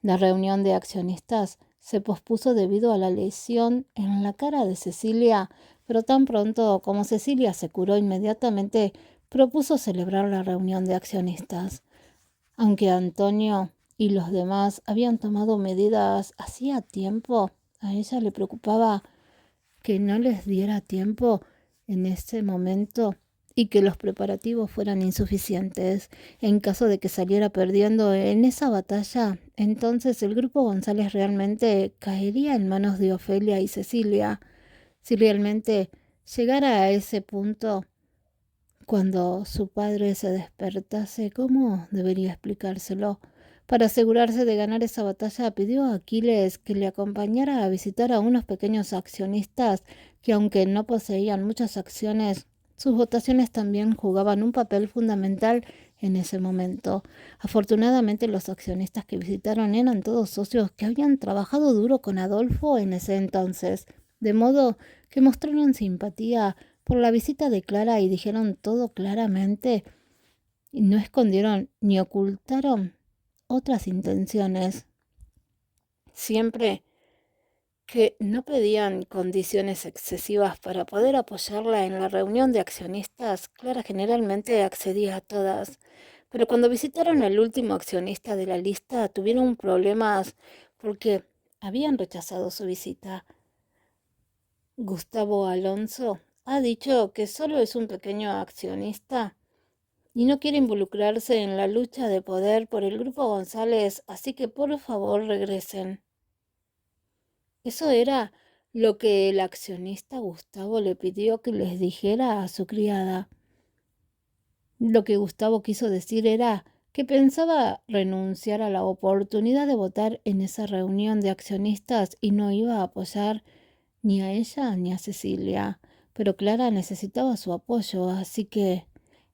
La reunión de accionistas se pospuso debido a la lesión en la cara de Cecilia, pero tan pronto como Cecilia se curó inmediatamente, propuso celebrar la reunión de accionistas. Aunque Antonio y los demás habían tomado medidas hacía tiempo, a ella le preocupaba que no les diera tiempo en ese momento y que los preparativos fueran insuficientes. En caso de que saliera perdiendo en esa batalla, entonces el grupo González realmente caería en manos de Ofelia y Cecilia. Si realmente llegara a ese punto, cuando su padre se despertase, ¿cómo debería explicárselo? Para asegurarse de ganar esa batalla, pidió a Aquiles que le acompañara a visitar a unos pequeños accionistas que, aunque no poseían muchas acciones, sus votaciones también jugaban un papel fundamental en ese momento. Afortunadamente, los accionistas que visitaron eran todos socios que habían trabajado duro con Adolfo en ese entonces, de modo que mostraron simpatía por la visita de Clara y dijeron todo claramente y no escondieron ni ocultaron otras intenciones. Siempre que no pedían condiciones excesivas para poder apoyarla en la reunión de accionistas, Clara generalmente accedía a todas. Pero cuando visitaron al último accionista de la lista, tuvieron problemas porque habían rechazado su visita. Gustavo Alonso ha dicho que solo es un pequeño accionista y no quiere involucrarse en la lucha de poder por el grupo González, así que por favor regresen. Eso era lo que el accionista Gustavo le pidió que les dijera a su criada. Lo que Gustavo quiso decir era que pensaba renunciar a la oportunidad de votar en esa reunión de accionistas y no iba a apoyar ni a ella ni a Cecilia. Pero Clara necesitaba su apoyo, así que,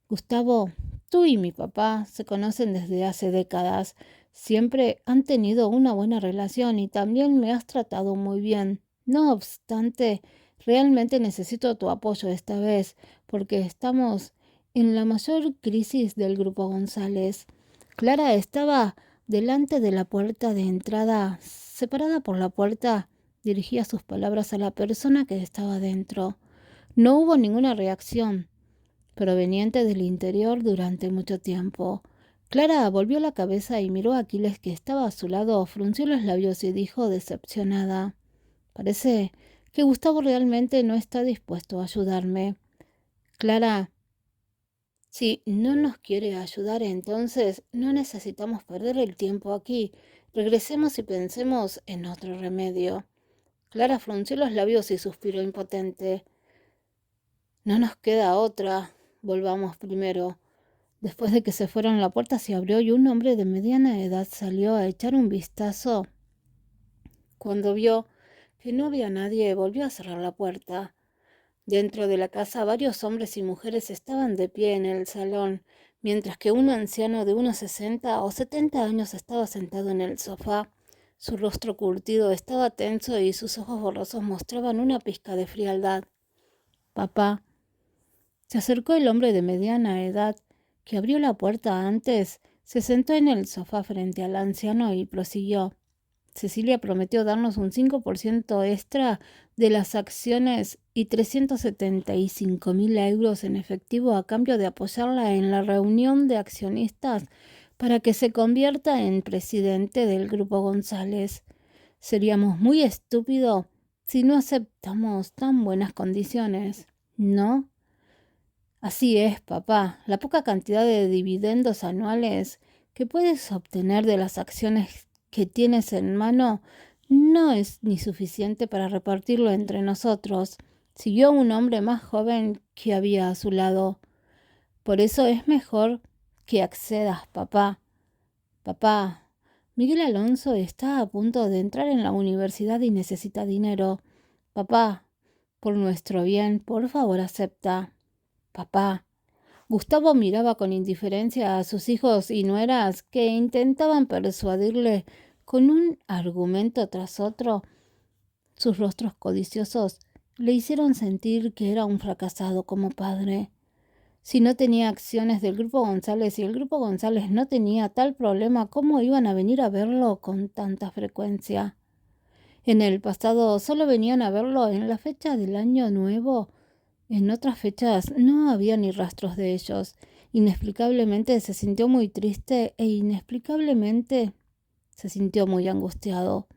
Gustavo, tú y mi papá se conocen desde hace décadas. Siempre han tenido una buena relación y también me has tratado muy bien. No obstante, realmente necesito tu apoyo esta vez, porque estamos en la mayor crisis del grupo González. Clara estaba delante de la puerta de entrada, separada por la puerta. Dirigía sus palabras a la persona que estaba dentro. No hubo ninguna reacción proveniente del interior durante mucho tiempo. Clara volvió la cabeza y miró a Aquiles, que estaba a su lado, frunció los labios y dijo decepcionada: Parece que Gustavo realmente no está dispuesto a ayudarme. Clara, si no nos quiere ayudar, entonces no necesitamos perder el tiempo aquí. Regresemos y pensemos en otro remedio. Clara frunció los labios y suspiró impotente. No nos queda otra. Volvamos primero. Después de que se fueron, la puerta se abrió y un hombre de mediana edad salió a echar un vistazo. Cuando vio que no había nadie, volvió a cerrar la puerta. Dentro de la casa varios hombres y mujeres estaban de pie en el salón, mientras que un anciano de unos 60 o 70 años estaba sentado en el sofá. Su rostro curtido estaba tenso y sus ojos borrosos mostraban una pizca de frialdad. Papá. Se acercó el hombre de mediana edad, que abrió la puerta antes, se sentó en el sofá frente al anciano y prosiguió. Cecilia prometió darnos un 5% extra de las acciones y 375.000 euros en efectivo a cambio de apoyarla en la reunión de accionistas para que se convierta en presidente del Grupo González. Seríamos muy estúpidos si no aceptamos tan buenas condiciones, ¿no? Así es, papá. La poca cantidad de dividendos anuales que puedes obtener de las acciones que tienes en mano no es ni suficiente para repartirlo entre nosotros, siguió un hombre más joven que había a su lado. Por eso es mejor que accedas, papá. Papá, Miguel Alonso está a punto de entrar en la universidad y necesita dinero. Papá, por nuestro bien, por favor acepta. Papá. Gustavo miraba con indiferencia a sus hijos y nueras que intentaban persuadirle con un argumento tras otro. Sus rostros codiciosos le hicieron sentir que era un fracasado como padre. Si no tenía acciones del Grupo González y el Grupo González no tenía tal problema, ¿cómo iban a venir a verlo con tanta frecuencia? En el pasado solo venían a verlo en la fecha del año nuevo. En otras fechas no había ni rastros de ellos. Inexplicablemente se sintió muy triste e inexplicablemente se sintió muy angustiado.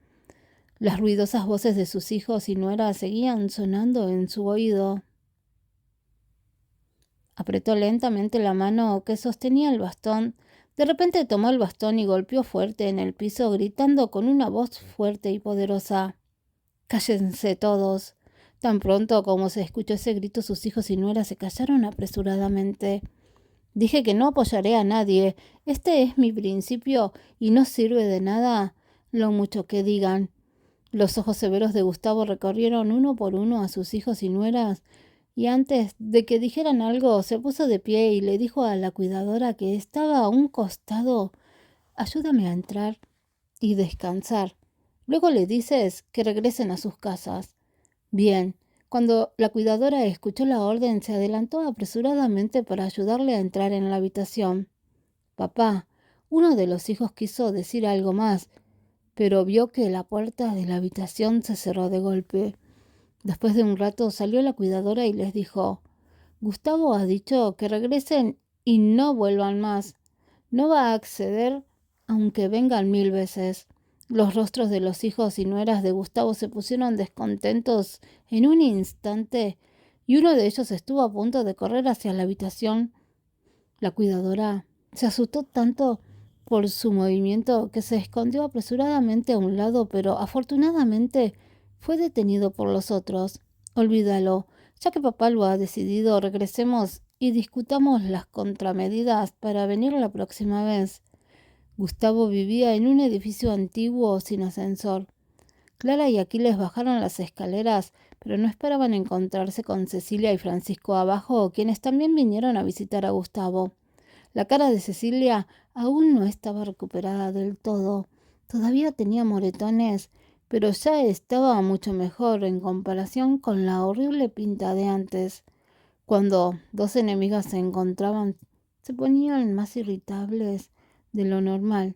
Las ruidosas voces de sus hijos y nueras seguían sonando en su oído. Apretó lentamente la mano que sostenía el bastón. De repente tomó el bastón y golpeó fuerte en el piso, gritando con una voz fuerte y poderosa. «¡Cállense todos!». Tan pronto como se escuchó ese grito, sus hijos y nueras se callaron apresuradamente. «Dije que no apoyaré a nadie. Este es mi principio y no sirve de nada lo mucho que digan». Los ojos severos de Gustavo recorrieron uno por uno a sus hijos y nueras, y antes de que dijeran algo, se puso de pie y le dijo a la cuidadora que estaba a un costado: «Ayúdame a entrar y descansar. Luego le dices que regresen a sus casas». Bien, cuando la cuidadora escuchó la orden, se adelantó apresuradamente para ayudarle a entrar en la habitación. «Papá», uno de los hijos quiso decir algo más, pero vio que la puerta de la habitación se cerró de golpe. Después de un rato salió la cuidadora y les dijo: «Gustavo ha dicho que regresen y no vuelvan más. No va a acceder aunque vengan 1000 veces». Los rostros de los hijos y nueras de Gustavo se pusieron descontentos en un instante y uno de ellos estuvo a punto de correr hacia la habitación. La cuidadora se asustó tanto por su movimiento que se escondió apresuradamente a un lado, pero afortunadamente fue detenido por los otros. «Olvídalo, ya que papá lo ha decidido, regresemos y discutamos las contramedidas para venir la próxima vez». Gustavo vivía en un edificio antiguo sin ascensor. Clara y Aquiles bajaron las escaleras, pero no esperaban encontrarse con Cecilia y Francisco abajo, quienes también vinieron a visitar a Gustavo. La cara de Cecilia aún no estaba recuperada del todo. Todavía tenía moretones, pero ya estaba mucho mejor en comparación con la horrible pinta de antes. Cuando dos enemigas se encontraban, se ponían más irritables de lo normal.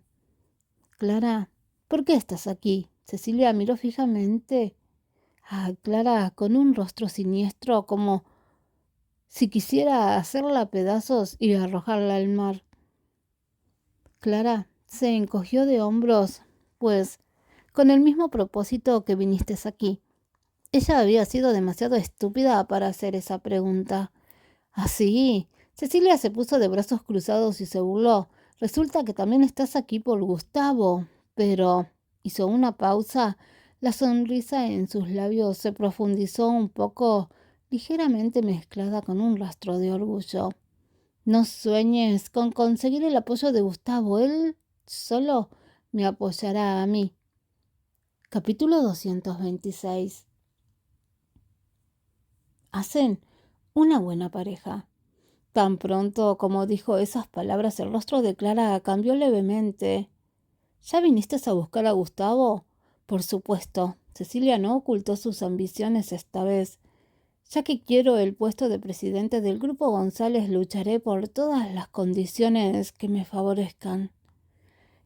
«Clara, ¿por qué estás aquí?». Cecilia miró fijamente a Clara con un rostro siniestro, como si quisiera hacerla a pedazos y arrojarla al mar. Clara se encogió de hombros, pues, con el mismo propósito que viniste aquí. Ella había sido demasiado estúpida para hacer esa pregunta. Así. Cecilia se puso de brazos cruzados y se burló. Resulta que también estás aquí por Gustavo. Pero hizo una pausa. La sonrisa en sus labios se profundizó un poco, ligeramente mezclada con un rastro de orgullo. No sueñes con conseguir el apoyo de Gustavo. Él solo me apoyará a mí. Capítulo 226. Hacen una buena pareja. Tan pronto como dijo esas palabras, el rostro de Clara cambió levemente. ¿Ya viniste a buscar a Gustavo? Por supuesto. Cecilia no ocultó sus ambiciones esta vez. Ya que quiero el puesto de presidente del Grupo González, lucharé por todas las condiciones que me favorezcan.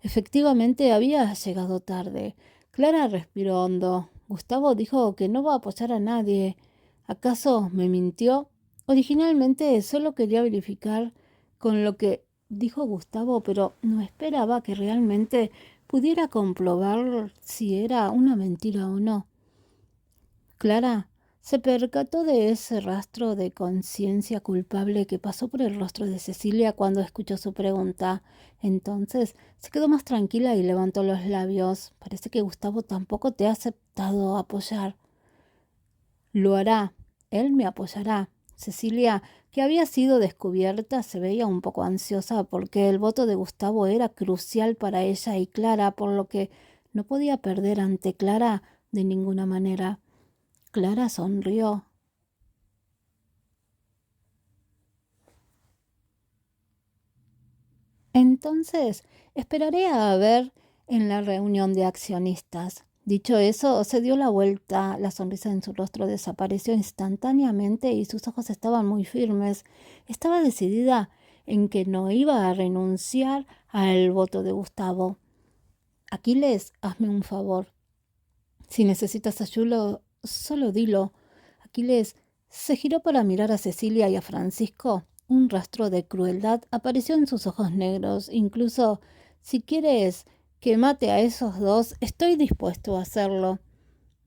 Efectivamente, había llegado tarde. Clara respiró hondo. Gustavo dijo que no va a apoyar a nadie. ¿Acaso me mintió? Originalmente solo quería verificar con lo que dijo Gustavo, pero no esperaba que realmente pudiera comprobar si era una mentira o no. Clara se percató de ese rastro de conciencia culpable que pasó por el rostro de Cecilia cuando escuchó su pregunta. Entonces se quedó más tranquila y levantó los labios. Parece que Gustavo tampoco te ha aceptado apoyar. Lo hará. Él me apoyará. Cecilia, que había sido descubierta, se veía un poco ansiosa porque el voto de Gustavo era crucial para ella y Clara, por lo que no podía perder ante Clara de ninguna manera. Clara sonrió. Entonces, esperaré a ver en la reunión de accionistas. Dicho eso, se dio la vuelta, la sonrisa en su rostro desapareció instantáneamente y sus ojos estaban muy firmes. Estaba decidida en que no iba a renunciar al voto de Gustavo. Aquiles, hazme un favor. Si necesitas ayuda, solo dilo. Aquiles se giró para mirar a Cecilia y a Francisco. Un rastro de crueldad apareció en sus ojos negros. Incluso si quieres que mate a esos dos, estoy dispuesto a hacerlo.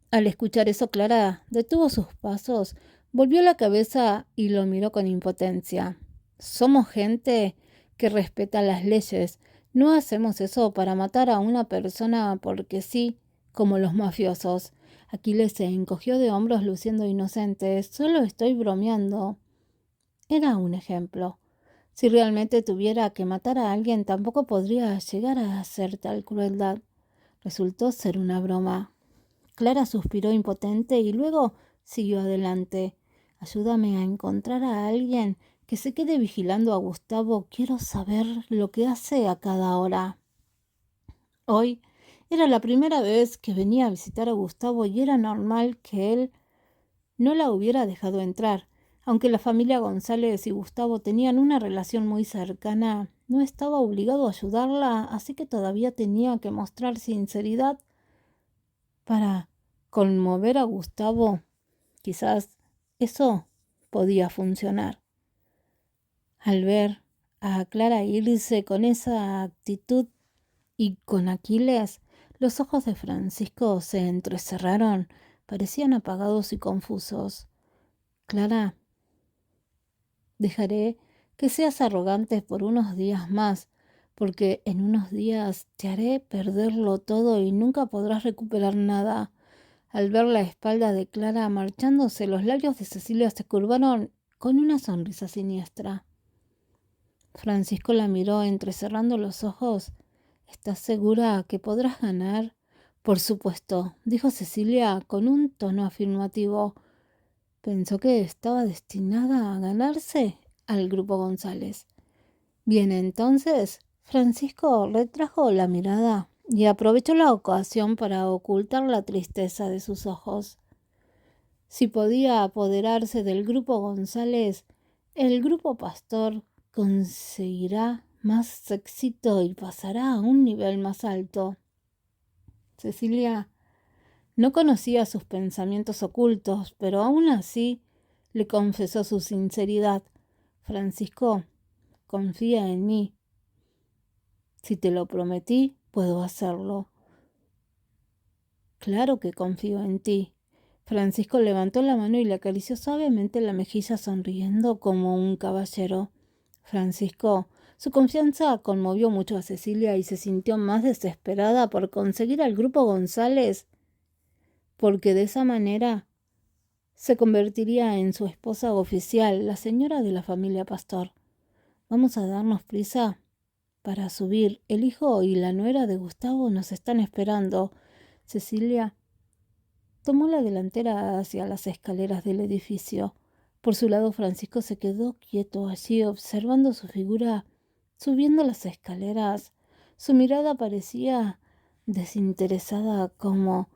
Al escuchar eso, Clara detuvo sus pasos, volvió la cabeza y lo miró con impotencia. Somos gente que respeta las leyes. No hacemos eso para matar a una persona porque sí, como los mafiosos. Aquiles se encogió de hombros luciendo inocente. Solo estoy bromeando. Era un ejemplo. Si realmente tuviera que matar a alguien, tampoco podría llegar a hacer tal crueldad. Resultó ser una broma. Clara suspiró impotente y luego siguió adelante. Ayúdame a encontrar a alguien que se quede vigilando a Gustavo. Quiero saber lo que hace a cada hora. Hoy era la primera vez que venía a visitar a Gustavo y era normal que él no la hubiera dejado entrar. Aunque la familia González y Gustavo tenían una relación muy cercana, no estaba obligado a ayudarla, así que todavía tenía que mostrar sinceridad para conmover a Gustavo. Quizás eso podía funcionar. Al ver a Clara irse con esa actitud y con Aquiles, los ojos de Francisco se entrecerraron, parecían apagados y confusos. Clara, dejaré que seas arrogante por unos días más, porque en unos días te haré perderlo todo y nunca podrás recuperar nada. Al ver la espalda de Clara marchándose, los labios de Cecilia se curvaron con una sonrisa siniestra. Francisco la miró entrecerrando los ojos. ¿Estás segura que podrás ganar? Por supuesto, dijo Cecilia con un tono afirmativo. Pensó que estaba destinada a ganarse al grupo González. Bien, entonces, Francisco retrajo la mirada y aprovechó la ocasión para ocultar la tristeza de sus ojos. Si podía apoderarse del grupo González, el grupo Pastor conseguirá más éxito y pasará a un nivel más alto. Cecilia no conocía sus pensamientos ocultos, pero aún así le confesó su sinceridad. Francisco, confía en mí. Si te lo prometí, puedo hacerlo. Claro que confío en ti, Francisco levantó la mano y le acarició suavemente la mejilla sonriendo como un caballero. Francisco, su confianza conmovió mucho a Cecilia y se sintió más desesperada por conseguir al grupo González, porque de esa manera se convertiría en su esposa oficial, la señora de la familia Pastor. Vamos a darnos prisa para subir. El hijo y la nuera de Gustavo nos están esperando. Cecilia tomó la delantera hacia las escaleras del edificio. Por su lado, Francisco se quedó quieto allí, observando su figura subiendo las escaleras. Su mirada parecía desinteresada, como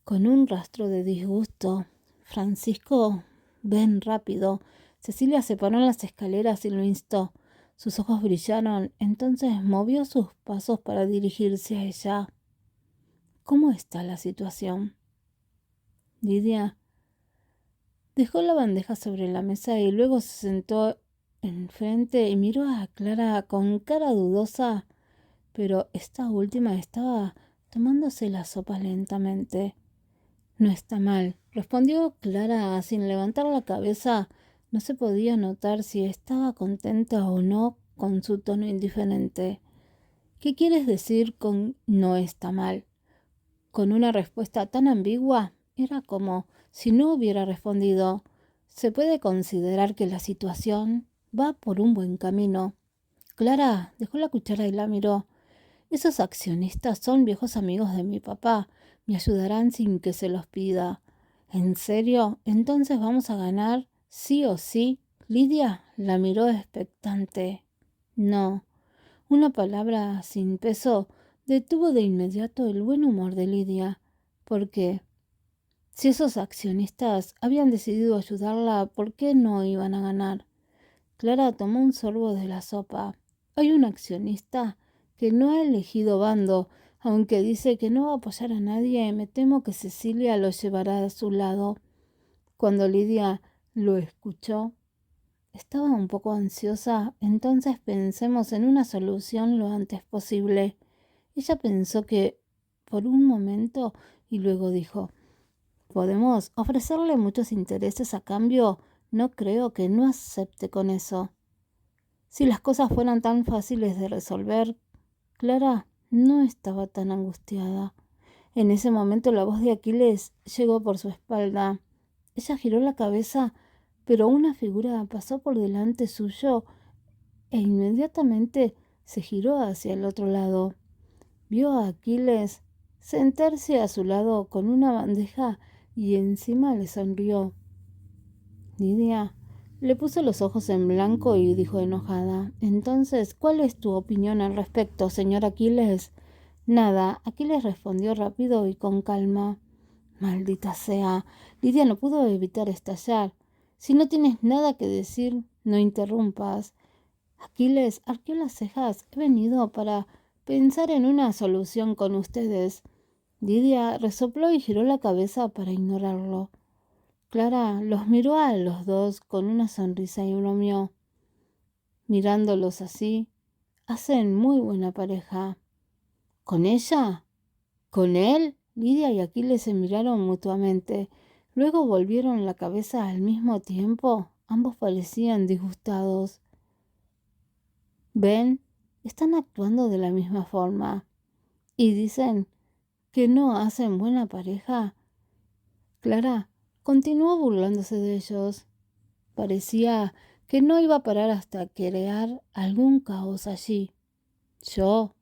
con un rastro de disgusto. Francisco, ven rápido. Cecilia se paró en las escaleras y lo instó. Sus ojos brillaron, entonces movió sus pasos para dirigirse a ella. ¿Cómo está la situación? Lidia dejó la bandeja sobre la mesa y luego se sentó enfrente y miró a Clara con cara dudosa, pero esta última estaba tomándose la sopa lentamente. No está mal, respondió Clara sin levantar la cabeza. No se podía notar si estaba contenta o no con su tono indiferente. ¿Qué quieres decir con no está mal? Con una respuesta tan ambigua, era como si no hubiera respondido. Se puede considerar que la situación va por un buen camino. Clara dejó la cuchara y la miró. Esos accionistas son viejos amigos de mi papá. Me ayudarán sin que se los pida. ¿En serio? ¿Entonces vamos a ganar? ¿Sí o sí? Lidia la miró expectante. No. Una palabra sin peso detuvo de inmediato el buen humor de Lidia. Porque si esos accionistas habían decidido ayudarla, ¿por qué no iban a ganar? Clara tomó un sorbo de la sopa. Hay un accionista que no ha elegido bando, aunque dice que no va a apoyar a nadie. Me temo que Cecilia lo llevará a su lado. Cuando Lidia lo escuchó, estaba un poco ansiosa. Entonces pensemos en una solución lo antes posible. Ella pensó que por un momento y luego dijo: podemos ofrecerle muchos intereses a cambio. No creo que no acepte con eso. Si las cosas fueran tan fáciles de resolver, Clara no estaba tan angustiada. En ese momento la voz de Aquiles llegó por su espalda. Ella giró la cabeza, pero una figura pasó por delante suyo e inmediatamente se giró hacia el otro lado. Vio a Aquiles sentarse a su lado con una bandeja y encima le sonrió. Lidia le puso los ojos en blanco y dijo enojada: entonces, ¿cuál es tu opinión al respecto, señor Aquiles? Nada, Aquiles respondió rápido y con calma. Maldita sea. Lidia no pudo evitar estallar. Si no tienes nada que decir, no interrumpas. Aquiles arqueó las cejas. He venido para pensar en una solución con ustedes. Lidia resopló y giró la cabeza para ignorarlo. Clara los miró a los dos con una sonrisa y bromeó: mirándolos así, hacen muy buena pareja. ¿Con ella? ¿Con él? Lidia y Aquiles se miraron mutuamente. Luego volvieron la cabeza al mismo tiempo. Ambos parecían disgustados. ¿Ven? Están actuando de la misma forma. ¿Y dicen que no hacen buena pareja? Clara continuó burlándose de ellos. Parecía que no iba a parar hasta crear algún caos allí. ¿Yo?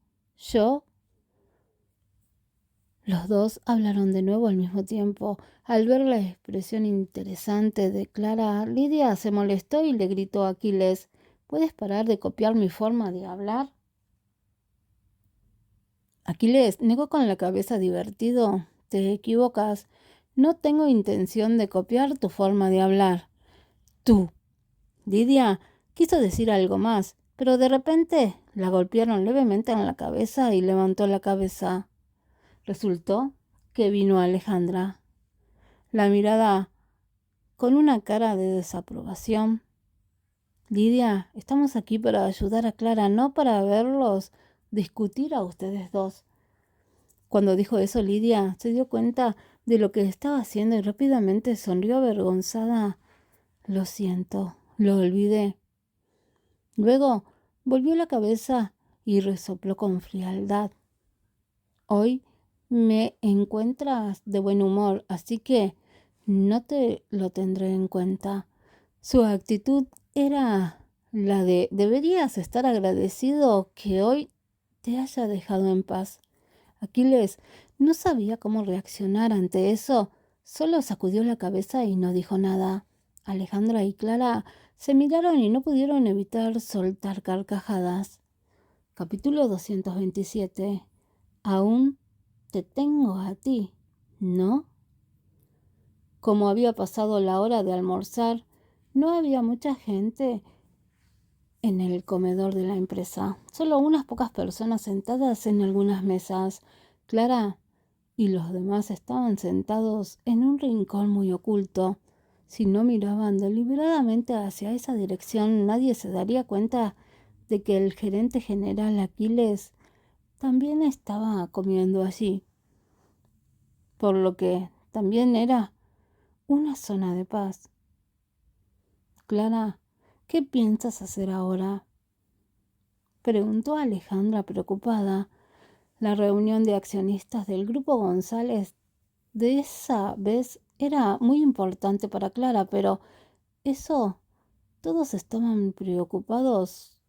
Los dos hablaron de nuevo al mismo tiempo. Al ver la expresión interesante de Clara, Lidia se molestó y le gritó a Aquiles: ¿puedes parar de copiar mi forma de hablar? Aquiles negó con la cabeza divertido: te equivocas. No tengo intención de copiar tu forma de hablar. Tú. Lidia quiso decir algo más, pero de repente la golpearon levemente en la cabeza y levantó la cabeza. Resultó que vino Alejandra, la mirada con una cara de desaprobación. Lidia, estamos aquí para ayudar a Clara, no para verlos discutir a ustedes dos. Cuando dijo eso, Lidia se dio cuenta de lo que estaba haciendo y rápidamente sonrió avergonzada. Lo siento, lo olvidé. Luego volvió la cabeza y resopló con frialdad. Hoy me encuentras de buen humor, así que no te lo tendré en cuenta. Su actitud era la de deberías estar agradecido que hoy te haya dejado en paz. Aquiles no sabía cómo reaccionar ante eso, solo sacudió la cabeza y no dijo nada. Alejandra y Clara se miraron y no pudieron evitar soltar carcajadas. Capítulo 227. Aún te tengo a ti, ¿no? Como había pasado la hora de almorzar, no había mucha gente en el comedor de la empresa, solo unas pocas personas sentadas en algunas mesas. Clara y los demás estaban sentados en un rincón muy oculto. Si no miraban deliberadamente hacia esa dirección, nadie se daría cuenta de que el gerente general Aquiles también estaba comiendo allí, por lo que también era una zona de paz. Clara, ¿qué piensas hacer ahora?, preguntó Alejandra preocupada. La reunión de accionistas del Grupo González de esa vez era muy importante para Clara, pero eso, todos estaban preocupados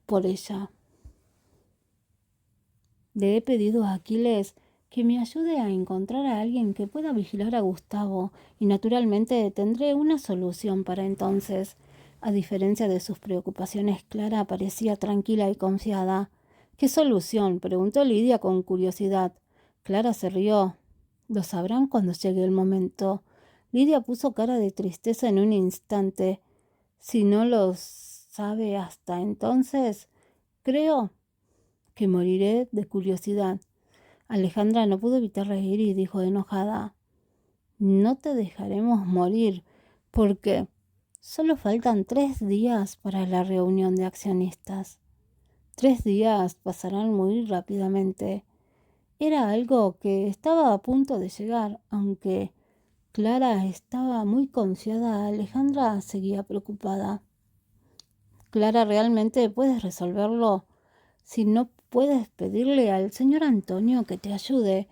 por ella. Le he pedido a Aquiles que me ayude a encontrar a alguien que pueda vigilar a Gustavo, y naturalmente tendré una solución para entonces. A diferencia de sus preocupaciones, Clara parecía tranquila y confiada. ¿Qué solución?, preguntó Lidia con curiosidad. Clara se rió. Lo sabrán cuando llegue el momento. Lidia puso cara de tristeza en un instante. Si no lo sabe hasta entonces, creo que moriré de curiosidad. Alejandra no pudo evitar reír y dijo enojada: no te dejaremos morir, porque solo faltan 3 días para la reunión de accionistas. 3 días pasarán muy rápidamente. Era algo que estaba a punto de llegar, aunque Clara estaba muy confiada. Alejandra seguía preocupada. Clara, ¿realmente puedes resolverlo? Si no puedes pedirle al señor Antonio que te ayude.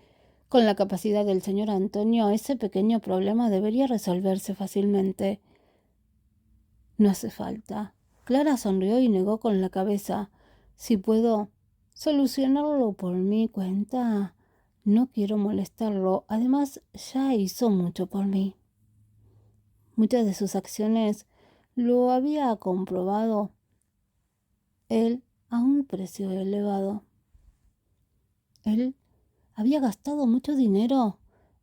Con la capacidad del señor Antonio, ese pequeño problema debería resolverse fácilmente. No hace falta. Clara sonrió y negó con la cabeza. Si puedo solucionarlo por mi cuenta, no quiero molestarlo. Además, ya hizo mucho por mí. Muchas de sus acciones lo había comprobado él a un precio elevado. Él había gastado mucho dinero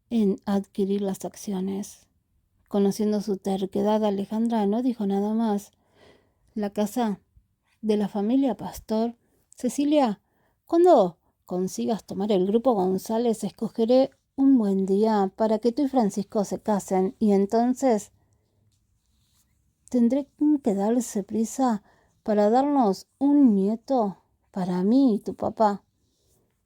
en adquirir las acciones. Conociendo su terquedad, Alejandra no dijo nada más. La casa de la familia Pastor. Cecilia, cuando consigas tomar el Grupo González, escogeré un buen día para que tú y Francisco se casen, y entonces tendré que darse prisa para darnos un nieto para mí y tu papá.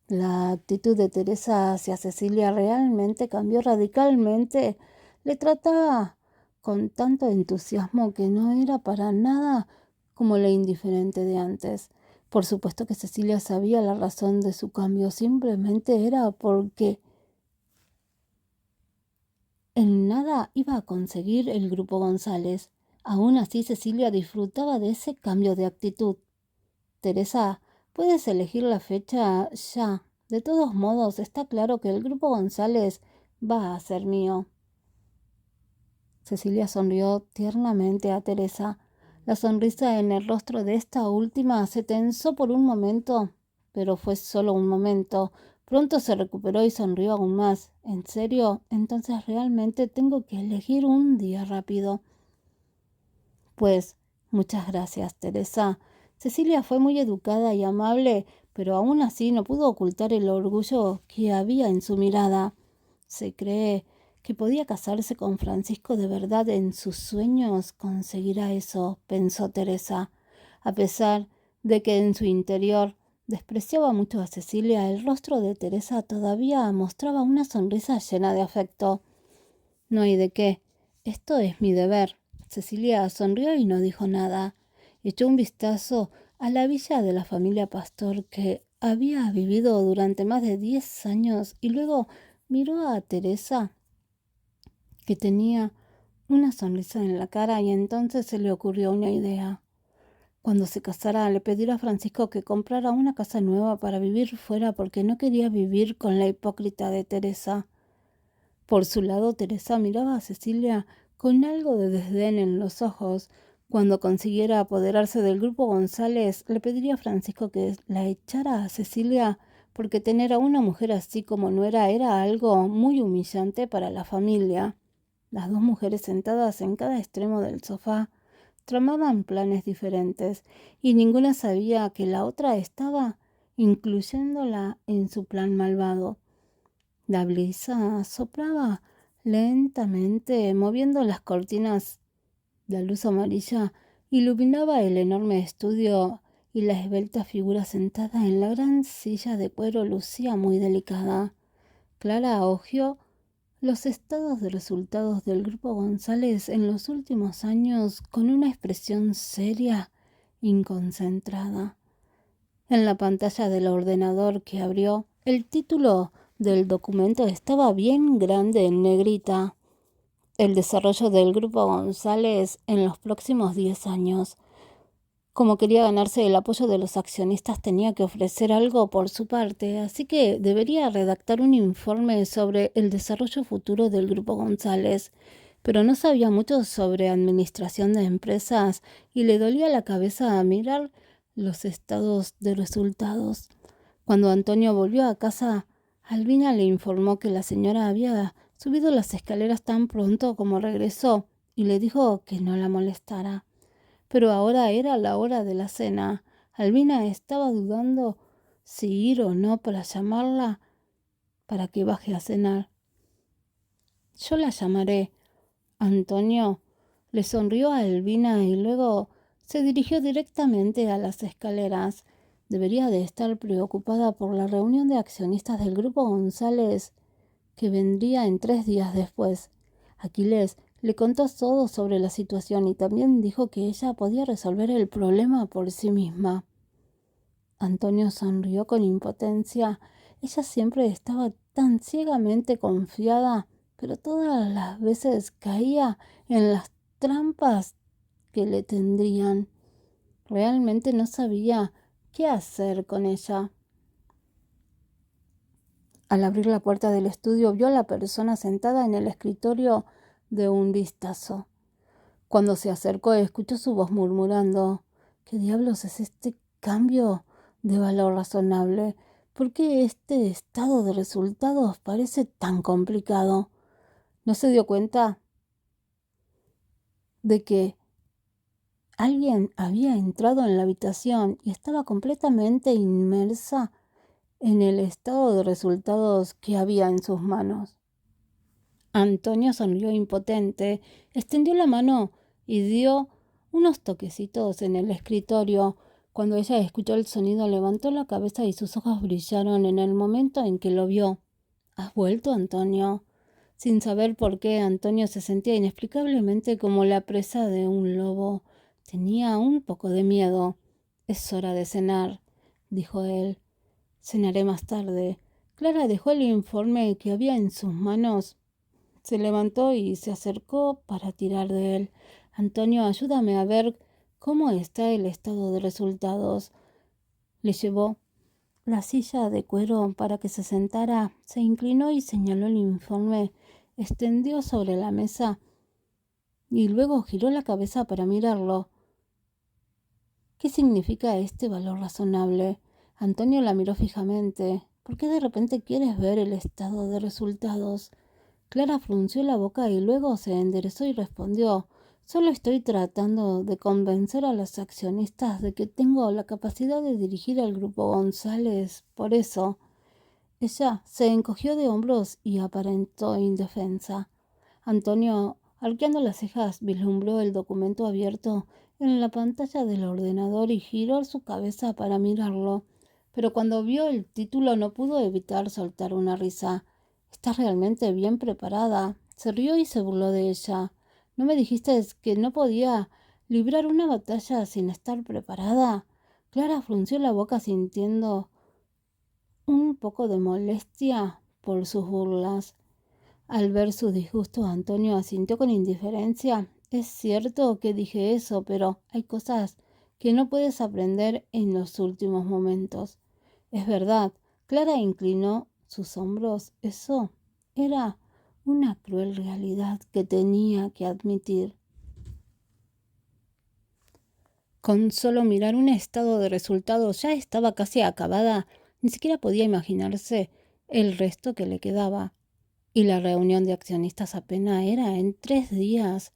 La actitud de Teresa hacia Cecilia realmente cambió radicalmente. Le trataba con tanto entusiasmo que no era para nada como la indiferente de antes. Por supuesto que Cecilia sabía la razón de su cambio, simplemente era porque en nada iba a conseguir el Grupo González. Aún así, Cecilia disfrutaba de ese cambio de actitud. Teresa, puedes elegir la fecha ya. De todos modos, está claro que el Grupo González va a ser mío. Cecilia sonrió tiernamente a Teresa. La sonrisa en el rostro de esta última se tensó por un momento, pero fue solo un momento. Pronto se recuperó y sonrió aún más. ¿En serio? Entonces realmente tengo que elegir un día rápido. Pues, muchas gracias, Teresa. Cecilia fue muy educada y amable, pero aún así no pudo ocultar el orgullo que había en su mirada. Se cree que podía casarse con Francisco de verdad. En sus sueños conseguirá eso, pensó Teresa, a pesar de que en su interior despreciaba mucho a Cecilia, el rostro de Teresa todavía mostraba una sonrisa llena de afecto. No hay de qué. Esto es mi deber. Cecilia sonrió y no dijo nada. Echó un vistazo a la villa de la familia Pastor que había vivido durante más de 10 años y luego miró a Teresa, que tenía una sonrisa en la cara, y entonces se le ocurrió una idea. Cuando se casara, le pedirá a Francisco que comprara una casa nueva para vivir fuera porque no quería vivir con la hipócrita de Teresa. Por su lado, Teresa miraba a Cecilia con algo de desdén en los ojos. Cuando consiguiera apoderarse del grupo González, le pediría a Francisco que la echara a Cecilia, porque tener a una mujer así como nuera era algo muy humillante para la familia. Las dos mujeres sentadas en cada extremo del sofá tramaban planes diferentes, y ninguna sabía que la otra estaba incluyéndola en su plan malvado. La brisa soplaba lentamente, moviendo las cortinas. La luz amarilla iluminaba el enorme estudio y la esbelta figura sentada en la gran silla de cuero lucía muy delicada. Clara hojeó los estados de resultados del grupo González en los últimos años con una expresión seria y concentrada. En la pantalla del ordenador que abrió, el título del documento estaba bien grande en negrita. El desarrollo del grupo González en los próximos 10 años. Como quería ganarse el apoyo de los accionistas, tenía que ofrecer algo por su parte, así que debería redactar un informe sobre el desarrollo futuro del grupo González. Pero no sabía mucho sobre administración de empresas y le dolía la cabeza a mirar los estados de resultados. Cuando Antonio volvió a casa, Albina le informó que la señora había subido las escaleras tan pronto como regresó y le dijo que no la molestara. Pero ahora era la hora de la cena. Albina estaba dudando si ir o no para llamarla para que baje a cenar. Yo la llamaré. Antonio le sonrió a Albina y luego se dirigió directamente a las escaleras. Debería de estar preocupada por la reunión de accionistas del grupo González que vendría en 3 días después. Aquiles le contó todo sobre la situación y también dijo que ella podía resolver el problema por sí misma. Antonio sonrió con impotencia. Ella siempre estaba tan ciegamente confiada, pero todas las veces caía en las trampas que le tendrían. Realmente no sabía qué hacer con ella. Al abrir la puerta del estudio, vio a la persona sentada en el escritorio de un vistazo. Cuando se acercó, escuchó su voz murmurando: ¿Qué diablos es este cambio de valor razonable? ¿Por qué este estado de resultados parece tan complicado? ¿No se dio cuenta de que alguien había entrado en la habitación y estaba completamente inmersa en el estado de resultados que había en sus manos? Antonio sonrió impotente, extendió la mano y dio unos toquecitos en el escritorio. Cuando ella escuchó el sonido, levantó la cabeza y sus ojos brillaron en el momento en que lo vio. ¿Has vuelto, Antonio? Sin saber por qué, Antonio se sentía inexplicablemente como la presa de un lobo. Tenía un poco de miedo. Es hora de cenar, dijo él. Cenaré más tarde. Clara dejó el informe que había en sus manos. Se levantó y se acercó para tirar de él. Antonio, ayúdame a ver cómo está el estado de resultados. Le llevó la silla de cuero para que se sentara, se inclinó y señaló el informe, extendió sobre la mesa y luego giró la cabeza para mirarlo. ¿Qué significa este valor razonable? Antonio la miró fijamente. ¿Por qué de repente quieres ver el estado de resultados? Clara frunció la boca y luego se enderezó y respondió: Solo estoy tratando de convencer a los accionistas de que tengo la capacidad de dirigir al grupo González. Por eso. Ella se encogió de hombros y aparentó indefensa. Antonio, arqueando las cejas, vislumbró el documento abierto en la pantalla del ordenador y giró su cabeza para mirarlo, pero cuando vio el título no pudo evitar soltar una risa. «Estás realmente bien preparada». Se rió y se burló de ella. «¿No me dijiste que no podía librar una batalla sin estar preparada?» Clara frunció la boca sintiendo un poco de molestia por sus burlas. Al ver su disgusto, Antonio asintió con indiferencia. «Es cierto que dije eso, pero hay cosas que no puedes aprender en los últimos momentos». «Es verdad». Clara inclinó sus hombros. Eso era una cruel realidad que tenía que admitir. Con solo mirar un estado de resultados ya estaba casi acabada. Ni siquiera podía imaginarse el resto que le quedaba. Y la reunión de accionistas apenas era en 3 días.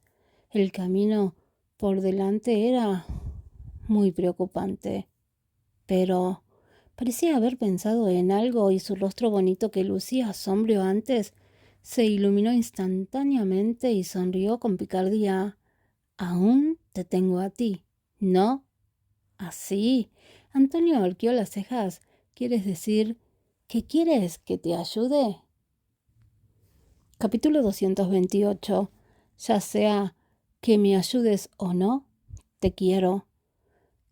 El camino por delante era muy preocupante. Pero parecía haber pensado en algo y su rostro bonito que lucía sombrío antes se iluminó instantáneamente y sonrió con picardía. «Aún te tengo a ti, ¿no?» «¿Así?» Antonio arqueó las cejas. «¿Quieres decir que quieres que te ayude?» Capítulo 228. Ya sea que me ayudes o no, te quiero.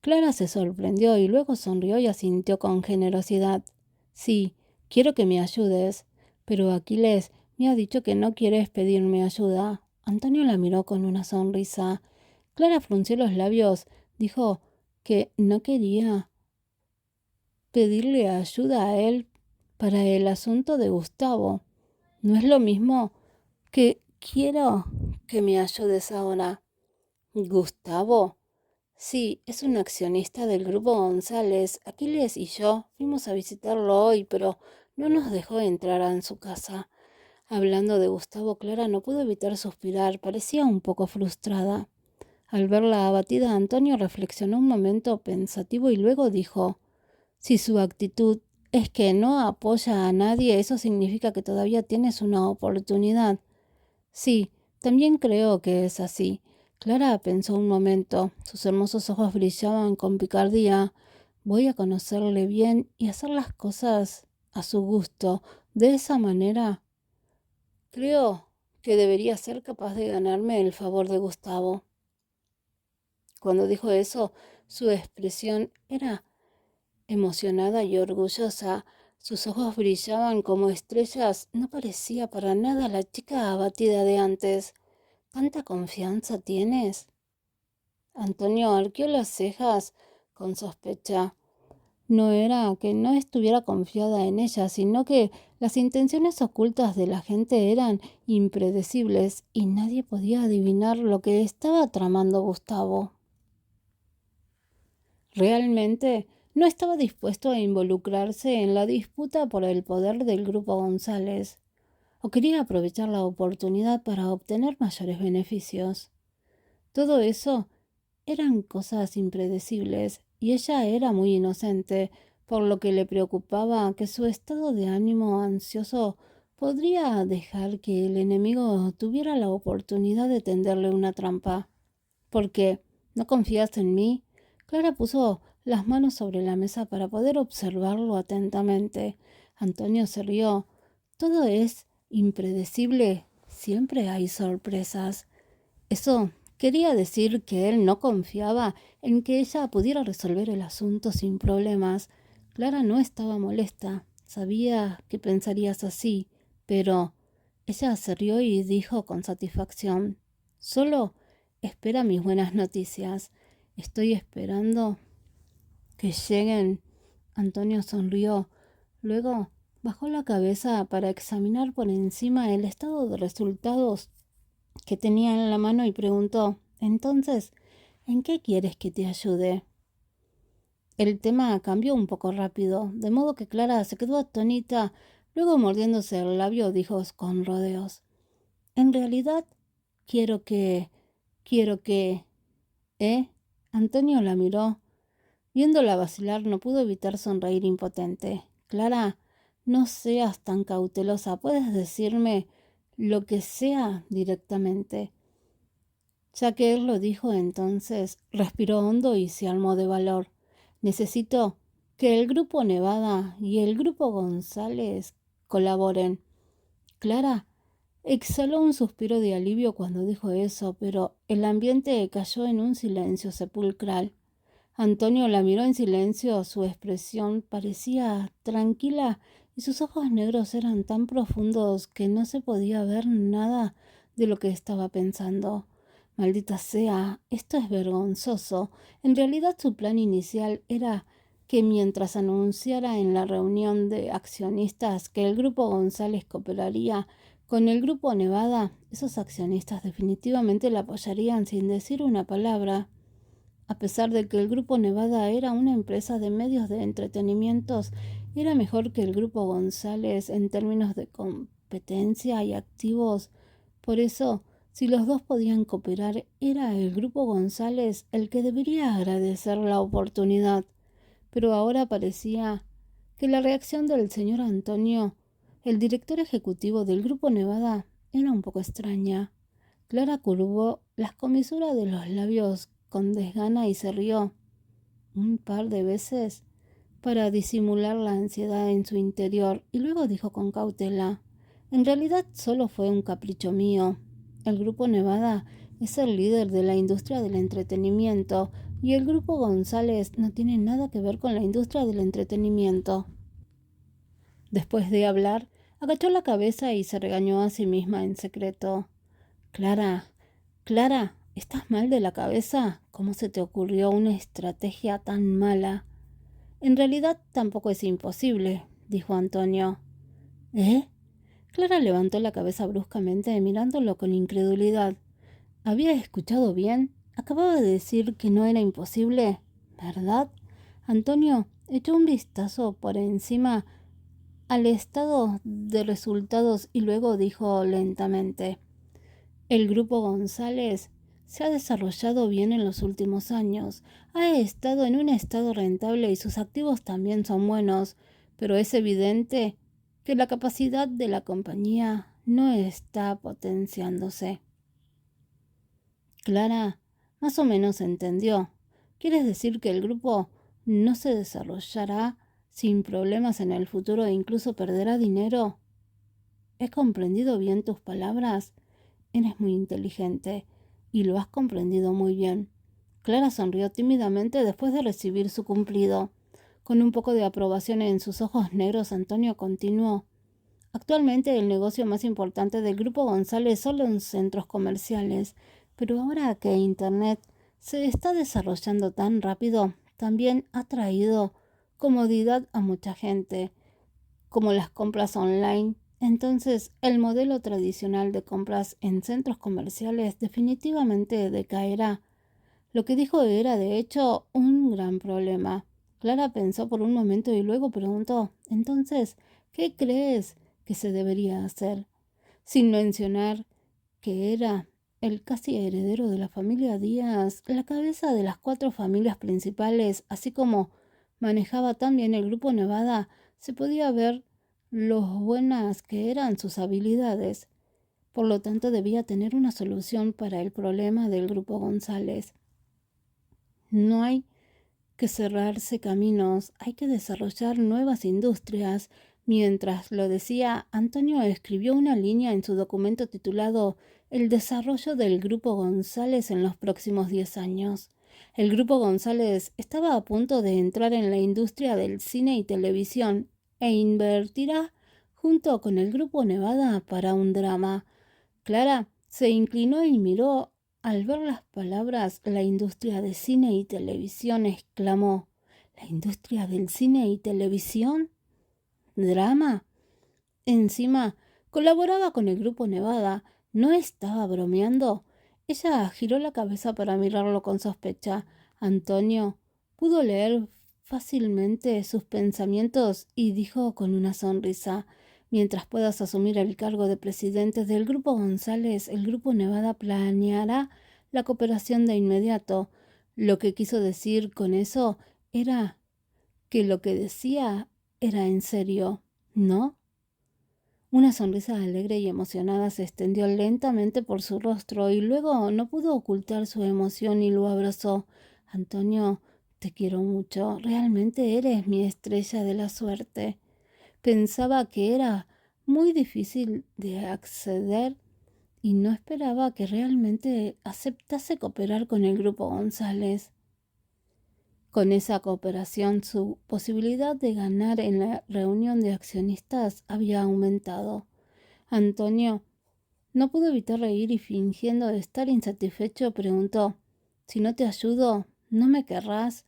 Clara se sorprendió y luego sonrió y asintió con generosidad. «Sí, quiero que me ayudes, pero Aquiles me ha dicho que no quieres pedirme ayuda». Antonio la miró con una sonrisa. Clara frunció los labios. Dijo que no quería pedirle ayuda a él para el asunto de Gustavo. «No es lo mismo que quiero que me ayudes ahora». «¿Gustavo?» «Sí, es un accionista del grupo González. Aquiles y yo fuimos a visitarlo hoy, pero no nos dejó entrar en su casa». Hablando de Gustavo, Clara no pudo evitar suspirar. Parecía un poco frustrada. Al verla abatida, Antonio reflexionó un momento pensativo y luego dijo: «Si su actitud es que no apoya a nadie, eso significa que todavía tienes una oportunidad». «Sí, también creo que es así». Clara pensó un momento. Sus hermosos ojos brillaban con picardía. «Voy a conocerle bien y hacer las cosas a su gusto. De esa manera, creo que debería ser capaz de ganarme el favor de Gustavo». Cuando dijo eso, su expresión era emocionada y orgullosa. Sus ojos brillaban como estrellas. No parecía para nada la chica abatida de antes. «¿Tanta confianza tienes?» Antonio arqueó las cejas con sospecha. No era que no estuviera confiada en ella, sino que las intenciones ocultas de la gente eran impredecibles y nadie podía adivinar lo que estaba tramando Gustavo. Realmente no estaba dispuesto a involucrarse en la disputa por el poder del grupo González, o quería aprovechar la oportunidad para obtener mayores beneficios. Todo eso eran cosas impredecibles y ella era muy inocente, por lo que le preocupaba que su estado de ánimo ansioso podría dejar que el enemigo tuviera la oportunidad de tenderle una trampa. «¿Por qué? ¿No confías en mí?» Clara puso las manos sobre la mesa para poder observarlo atentamente. Antonio se rió. «Todo es impredecible. Siempre hay sorpresas». Eso quería decir que él no confiaba en que ella pudiera resolver el asunto sin problemas. Clara no estaba molesta. Sabía que pensarías así, pero ella se rió y dijo con satisfacción: «Solo espera mis buenas noticias». «Estoy esperando que lleguen». Antonio sonrió. Luego bajó la cabeza para examinar por encima el estado de resultados que tenía en la mano y preguntó: «Entonces, ¿en qué quieres que te ayude?» El tema cambió un poco rápido, de modo que Clara se quedó atónita. Luego, mordiéndose el labio, dijo con rodeos: «En realidad, quiero que... ¿Eh?» Antonio la miró. Viéndola vacilar, no pudo evitar sonreír impotente. «Clara, no seas tan cautelosa. Puedes decirme lo que sea directamente». Ya que él lo dijo, entonces respiró hondo y se armó de valor. «Necesito que el Grupo Nevada y el Grupo González colaboren. Clara exhaló un suspiro de alivio cuando dijo eso, pero el ambiente cayó en un silencio sepulcral. Antonio la miró en silencio, su expresión parecía tranquila y sus ojos negros eran tan profundos que no se podía ver nada de lo que estaba pensando. Maldita sea, esto es vergonzoso. En realidad su plan inicial era que mientras anunciara en la reunión de accionistas que el Grupo González cooperaría con el Grupo Nevada, esos accionistas definitivamente la apoyarían sin decir una palabra. A pesar de que el Grupo Nevada era una empresa de medios de entretenimientos, era mejor que el Grupo González en términos de competencia y activos. Por eso, si los dos podían cooperar, era el Grupo González el que debería agradecer la oportunidad. Pero ahora parecía que la reacción del señor Antonio, el director ejecutivo del Grupo Nevada, era un poco extraña. Clara curvó las comisuras de los labios con desgana y se rió un par de veces para disimular la ansiedad en su interior y luego dijo con cautela: en realidad solo fue un capricho mío. El Grupo Nevada es el líder de la industria del entretenimiento y el Grupo González no tiene nada que ver con la industria del entretenimiento. Después de hablar, agachó la cabeza y se regañó a sí misma en secreto. Clara, ¿estás mal de la cabeza? ¿Cómo se te ocurrió una estrategia tan mala? En realidad tampoco es imposible, dijo Antonio. ¿Eh? Clara levantó la cabeza bruscamente, mirándolo con incredulidad. ¿Había escuchado bien? Acababa de decir que no era imposible, ¿verdad? Antonio echó un vistazo por encima al estado de resultados y luego dijo lentamente: el Grupo González se ha desarrollado bien en los últimos años. Ha estado en un estado rentable y sus activos también son buenos, pero es evidente que la capacidad de la compañía no está potenciándose. Clara más o menos entendió. ¿Quieres decir que el grupo no se desarrollará sin problemas en el futuro e incluso perderá dinero? ¿He comprendido bien tus palabras? Eres muy inteligente y lo has comprendido muy bien. Clara sonrió tímidamente después de recibir su cumplido. Con un poco de aprobación en sus ojos negros, Antonio continuó: actualmente el negocio más importante del Grupo González son los centros comerciales, pero ahora que Internet se está desarrollando tan rápido, también ha traído comodidad a mucha gente, como las compras online. Entonces, el modelo tradicional de compras en centros comerciales definitivamente decaerá. Lo que dijo era, de hecho, un gran problema. Clara pensó por un momento y luego preguntó: entonces, ¿qué crees que se debería hacer? Sin mencionar que era el casi heredero de la familia Díaz, la cabeza de las 4 familias principales, así como manejaba tan bien el Grupo Nevada, se podía ver lo buenas que eran sus habilidades. Por lo tanto, debía tener una solución para el problema del Grupo González. No hay que cerrarse caminos, hay que desarrollar nuevas industrias. Mientras lo decía, Antonio escribió una línea en su documento titulado El desarrollo del Grupo González en los próximos 10 años. El Grupo González estaba a punto de entrar en la industria del cine y televisión e invertirá junto con el Grupo Nevada para un drama. Clara se inclinó y miró. Al ver las palabras la industria de cine y televisión, exclamó: ¿la industria del cine y televisión? ¿Drama? Encima, colaboraba con el Grupo Nevada. ¿No estaba bromeando? Ella giró la cabeza para mirarlo con sospecha. Antonio pudo leer fácilmente sus pensamientos y dijo con una sonrisa: mientras puedas asumir el cargo de presidente del Grupo González, el Grupo Nevada planeará la cooperación de inmediato. Lo que quiso decir con eso era que lo que decía era en serio, ¿no? Una sonrisa alegre y emocionada se extendió lentamente por su rostro y luego no pudo ocultar su emoción y lo abrazó. Antonio te quiero mucho, realmente eres mi estrella de la suerte. Pensaba que era muy difícil de acceder y no esperaba que realmente aceptase cooperar con el grupo González. Con esa cooperación, su posibilidad de ganar en la reunión de accionistas había aumentado. Antonio no pudo evitar reír y fingiendo estar insatisfecho preguntó: «Si no te ayudo, ¿no me querrás?»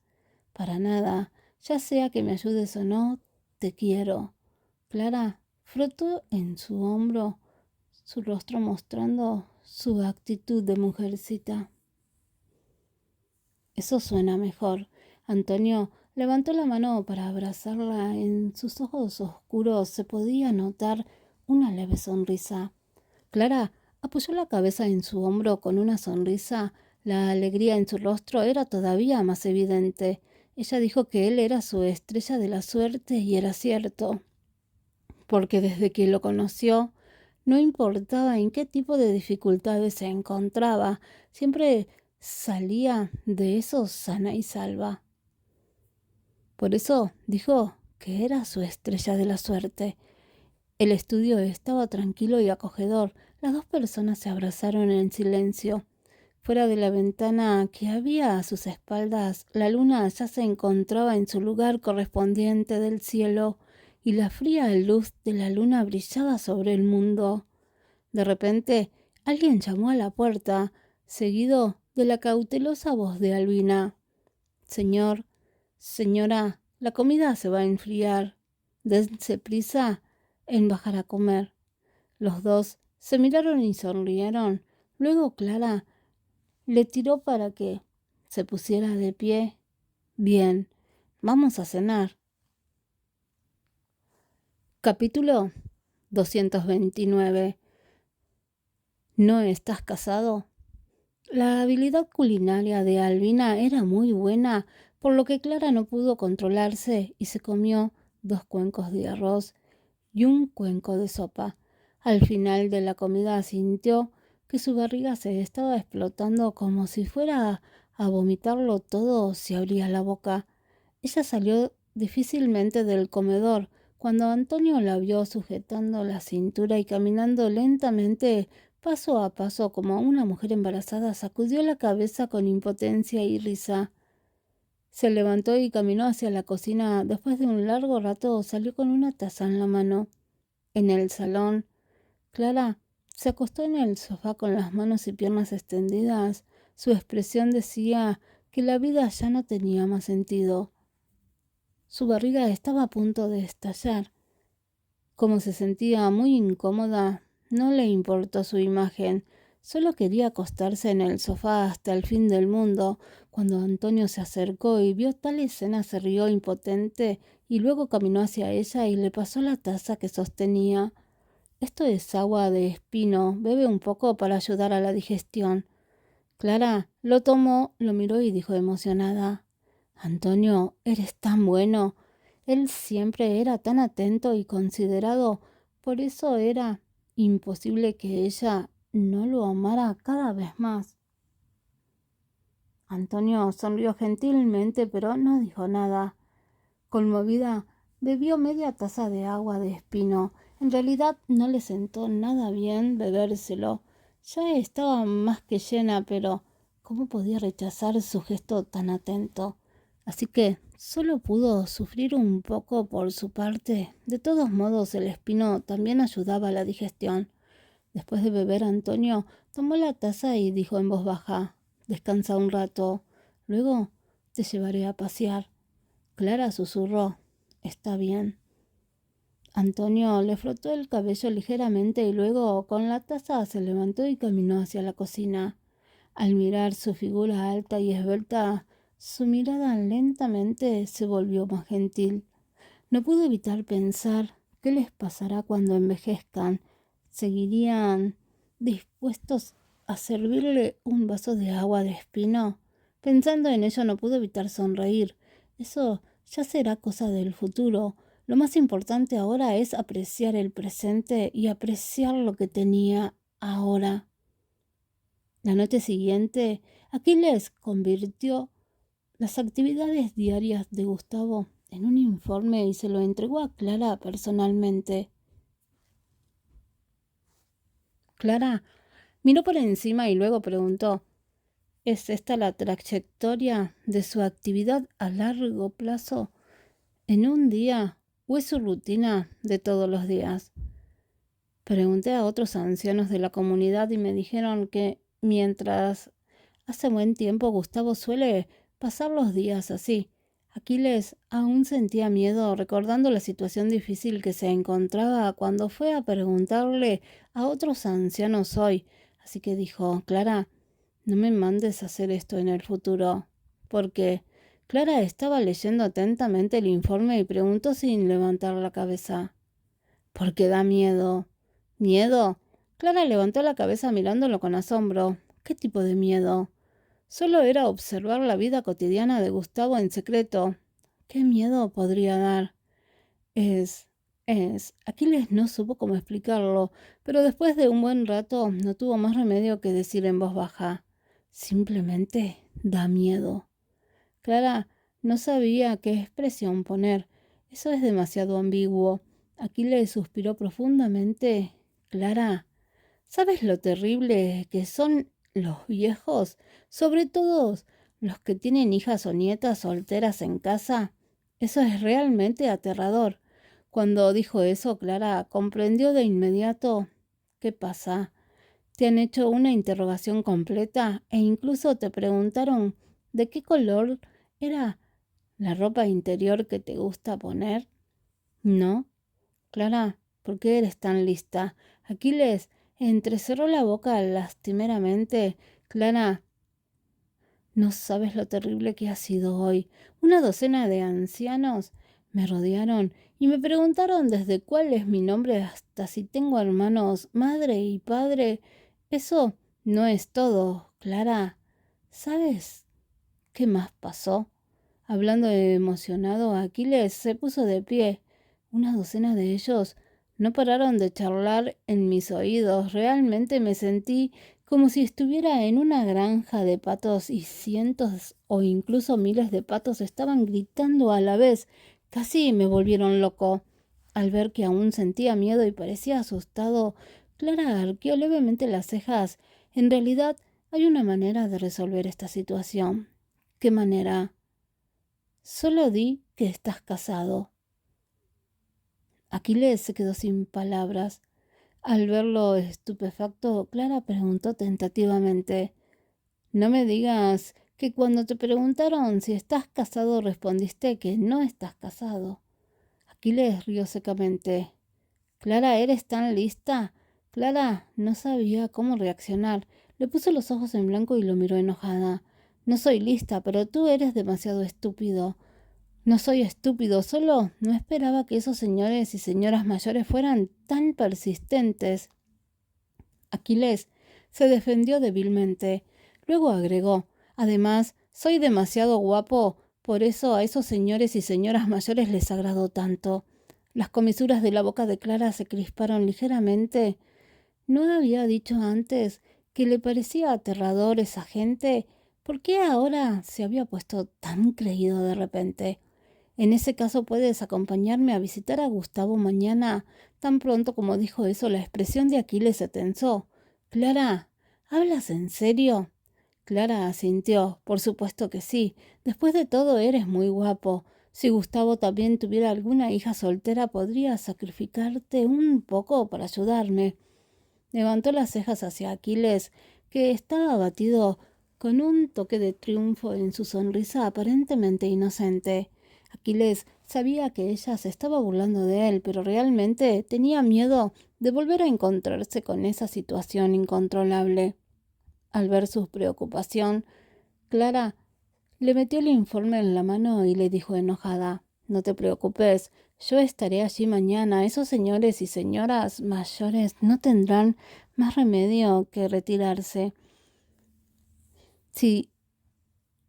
«Para nada. Ya sea que me ayudes o no, te quiero». Clara frotó en su hombro su rostro mostrando su actitud de mujercita. Eso suena mejor. Antonio levantó la mano para abrazarla. En sus ojos oscuros se podía notar una leve sonrisa. Clara apoyó la cabeza en su hombro con una sonrisa. La alegría en su rostro era todavía más evidente. Ella dijo que él era su estrella de la suerte y era cierto, porque desde que lo conoció, no importaba en qué tipo de dificultades se encontraba, siempre salía de eso sana y salva. Por eso dijo que era su estrella de la suerte. El estudio estaba tranquilo y acogedor. Las dos personas se abrazaron en silencio. Fuera de la ventana que había a sus espaldas, la luna ya se encontraba en su lugar correspondiente del cielo, y la fría luz de la luna brillaba sobre el mundo. De repente, alguien llamó a la puerta, seguido de la cautelosa voz de Albina. «Señor, señora, la comida se va a enfriar. Dense prisa en bajar a comer». Los dos se miraron y sonrieron. Luego Clara le tiró para que se pusiera de pie. «Bien, vamos a cenar». Capítulo 229. ¿No estás casado? La habilidad culinaria de Albina era muy buena, por lo que Clara no pudo controlarse y se comió 2 cuencos de arroz y 1 cuenco de sopa. Al final de la comida sintió que su barriga se estaba explotando como si fuera a vomitarlo todo si abría la boca. Ella salió difícilmente del comedor cuando Antonio la vio sujetando la cintura y caminando lentamente, paso a paso como una mujer embarazada. Sacudió la cabeza con impotencia y risa. Se levantó y caminó hacia la cocina. Después de un largo rato salió con una taza en la mano. En el salón, Clara se acostó en el sofá con las manos y piernas extendidas. Su expresión decía que la vida ya no tenía más sentido. Su barriga estaba a punto de estallar. Como se sentía muy incómoda, no le importó su imagen. Solo quería acostarse en el sofá hasta el fin del mundo. Cuando Antonio se acercó y vio tal escena, se rió impotente y luego caminó hacia ella y le pasó la taza que sostenía. «Esto es agua de espino. Bebe un poco para ayudar a la digestión». Clara lo tomó, lo miró y dijo emocionada: «Antonio, eres tan bueno». Él siempre era tan atento y considerado, por eso era imposible que ella no lo amara cada vez más. Antonio sonrió gentilmente, pero no dijo nada. Conmovida, bebió media taza de agua de espino. En realidad no le sentó nada bien bebérselo. Ya estaba más que llena, pero ¿cómo podía rechazar su gesto tan atento? Así que solo pudo sufrir un poco por su parte. De todos modos, el espino también ayudaba a la digestión. Después de beber, Antonio tomó la taza y dijo en voz baja: «Descansa un rato. Luego te llevaré a pasear». Clara susurró: «Está bien». Antonio le frotó el cabello ligeramente y luego con la taza se levantó y caminó hacia la cocina. Al mirar su figura alta y esbelta, su mirada lentamente se volvió más gentil. No pudo evitar pensar qué les pasará cuando envejezcan. ¿Seguirían dispuestos a servirle un vaso de agua de espino? Pensando en ello no pudo evitar sonreír. Eso ya será cosa del futuro. Lo más importante ahora es apreciar el presente y apreciar lo que tenía ahora. La noche siguiente, Aquiles convirtió las actividades diarias de Gustavo en un informe y se lo entregó a Clara personalmente. Clara miró por encima y luego preguntó: ¿es esta la trayectoria de su actividad a largo plazo en un día o es su rutina de todos los días? Pregunté a otros ancianos de la comunidad y me dijeron que mientras hace buen tiempo Gustavo suele pasar los días así. Aquiles aún sentía miedo recordando la situación difícil que se encontraba cuando fue a preguntarle a otros ancianos hoy. Así que dijo: Clara, no me mandes a hacer esto en el futuro. Porque Clara estaba leyendo atentamente el informe y preguntó sin levantar la cabeza: porque da miedo. ¿Miedo? Clara levantó la cabeza mirándolo con asombro. ¿Qué tipo de miedo? Solo era observar la vida cotidiana de Gustavo en secreto. ¿Qué miedo podría dar? Es... Aquiles no supo cómo explicarlo, pero después de un buen rato no tuvo más remedio que decir en voz baja: simplemente da miedo. Clara no sabía qué expresión poner. Eso es demasiado ambiguo. Aquiles suspiró profundamente. Clara, ¿sabes lo terrible que son los viejos? Sobre todo los que tienen hijas o nietas solteras en casa. Eso es realmente aterrador. Cuando dijo eso, Clara comprendió de inmediato. ¿Qué pasa? ¿Te han hecho una interrogación completa e incluso te preguntaron de qué color era la ropa interior que te gusta poner? ¿No? Clara, ¿por qué eres tan lista? Aquiles entrecerró la boca lastimeramente. Clara, no sabes lo terrible que ha sido hoy. Una docena de ancianos me rodearon y me preguntaron desde cuál es mi nombre hasta si tengo hermanos, madre y padre. Eso no es todo, Clara. ¿Sabes qué más pasó? Hablando emocionado, Aquiles se puso de pie. Una docena de ellos no pararon de charlar en mis oídos. Realmente me sentí como si estuviera en una granja de patos y cientos o incluso miles de patos estaban gritando a la vez. Casi me volvieron loco. Al ver que aún sentía miedo y parecía asustado, Clara arqueó levemente las cejas. En realidad, hay una manera de resolver esta situación. ¿Qué manera? Solo di que estás casado. Aquiles se quedó sin palabras. Al verlo estupefacto, Clara preguntó tentativamente: no me digas que cuando te preguntaron si estás casado respondiste que no estás casado. Aquiles rió secamente. Clara, ¿eres tan lista? Clara no sabía cómo reaccionar. Le puso los ojos en blanco y lo miró enojada. No soy lista, pero tú eres demasiado estúpido. No soy estúpido, solo no esperaba que esos señores y señoras mayores fueran tan persistentes. Aquiles se defendió débilmente. Luego agregó: además, soy demasiado guapo, por eso a esos señores y señoras mayores les agradó tanto. Las comisuras de la boca de Clara se crisparon ligeramente. ¿No había dicho antes que le parecía aterrador esa gente? ¿Por qué ahora se había puesto tan creído de repente? En ese caso puedes acompañarme a visitar a Gustavo mañana. Tan pronto como dijo eso, la expresión de Aquiles se tensó. Clara, ¿hablas en serio? Clara asintió. Por supuesto que sí. Después de todo, eres muy guapo. Si Gustavo también tuviera alguna hija soltera, podría sacrificarte un poco para ayudarme. Levantó las cejas hacia Aquiles, que estaba abatido, con un toque de triunfo en su sonrisa aparentemente inocente. Aquiles sabía que ella se estaba burlando de él, pero realmente tenía miedo de volver a encontrarse con esa situación incontrolable. Al ver su preocupación, Clara le metió el informe en la mano y le dijo enojada: no te preocupes, yo estaré allí mañana. Esos señores y señoras mayores no tendrán más remedio que retirarse. Si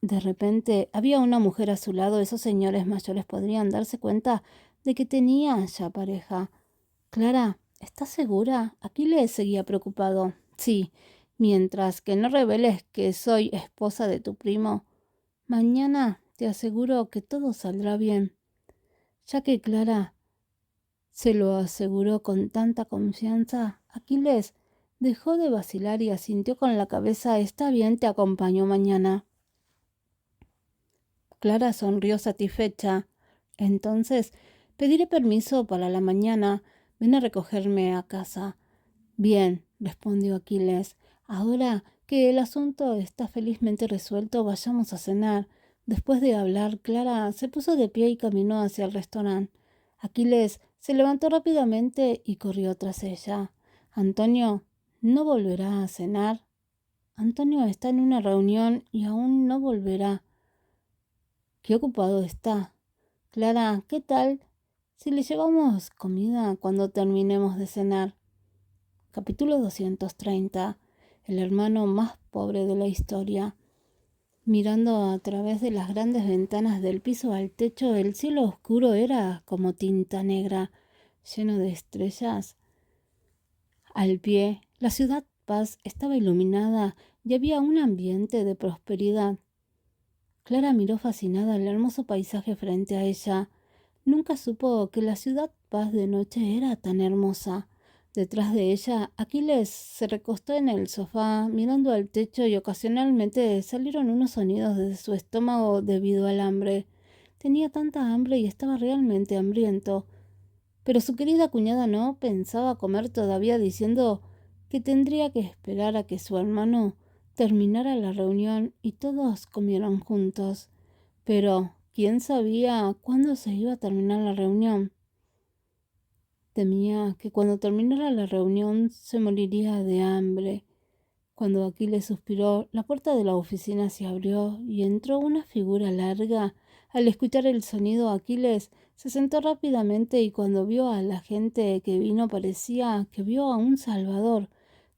de repente había una mujer a su lado, esos señores mayores podrían darse cuenta de que tenía ya pareja. Clara, ¿estás segura? Aquiles seguía preocupado. Sí, mientras que no reveles que soy esposa de tu primo. Mañana te aseguro que todo saldrá bien. Ya que Clara se lo aseguró con tanta confianza, Aquiles dejó de vacilar y asintió con la cabeza. Está bien, te acompaño mañana. Clara sonrió satisfecha. Entonces, pediré permiso para la mañana. Ven a recogerme a casa. Bien, respondió Aquiles. Ahora que el asunto está felizmente resuelto, vayamos a cenar. Después de hablar, Clara se puso de pie y caminó hacia el restaurante. Aquiles se levantó rápidamente y corrió tras ella. Antonio no volverá a cenar. Antonio está en una reunión y aún no volverá. Qué ocupado está. Clara, ¿qué tal si le llevamos comida cuando terminemos de cenar? Capítulo 230. El hermano más pobre de la historia. Mirando a través de las grandes ventanas del piso al techo, el cielo oscuro era como tinta negra, lleno de estrellas. Al pie, la ciudad Paz estaba iluminada y había un ambiente de prosperidad. Clara miró fascinada el hermoso paisaje frente a ella. Nunca supo que la ciudad Paz de noche era tan hermosa. Detrás de ella, Aquiles se recostó en el sofá, mirando al techo, y ocasionalmente salieron unos sonidos de su estómago debido al hambre. Tenía tanta hambre y estaba realmente hambriento. Pero su querida cuñada no pensaba comer todavía, diciendo que tendría que esperar a que su hermano terminara la reunión y todos comieran juntos. Pero, ¿quién sabía cuándo se iba a terminar la reunión? Temía que cuando terminara la reunión se moriría de hambre. Cuando Aquiles suspiró, la puerta de la oficina se abrió y entró una figura larga. Al escuchar el sonido, Aquiles se sentó rápidamente y cuando vio a la gente que vino parecía que vio a un Salvador.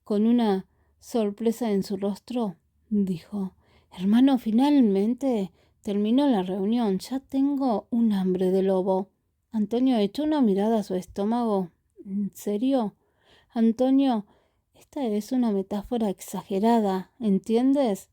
Con una sorpresa en su rostro, dijo: Hermano, finalmente terminó la reunión. Ya tengo un hambre de lobo. Antonio echó una mirada a su estómago. ¿En serio? Antonio, esta es una metáfora exagerada, ¿entiendes?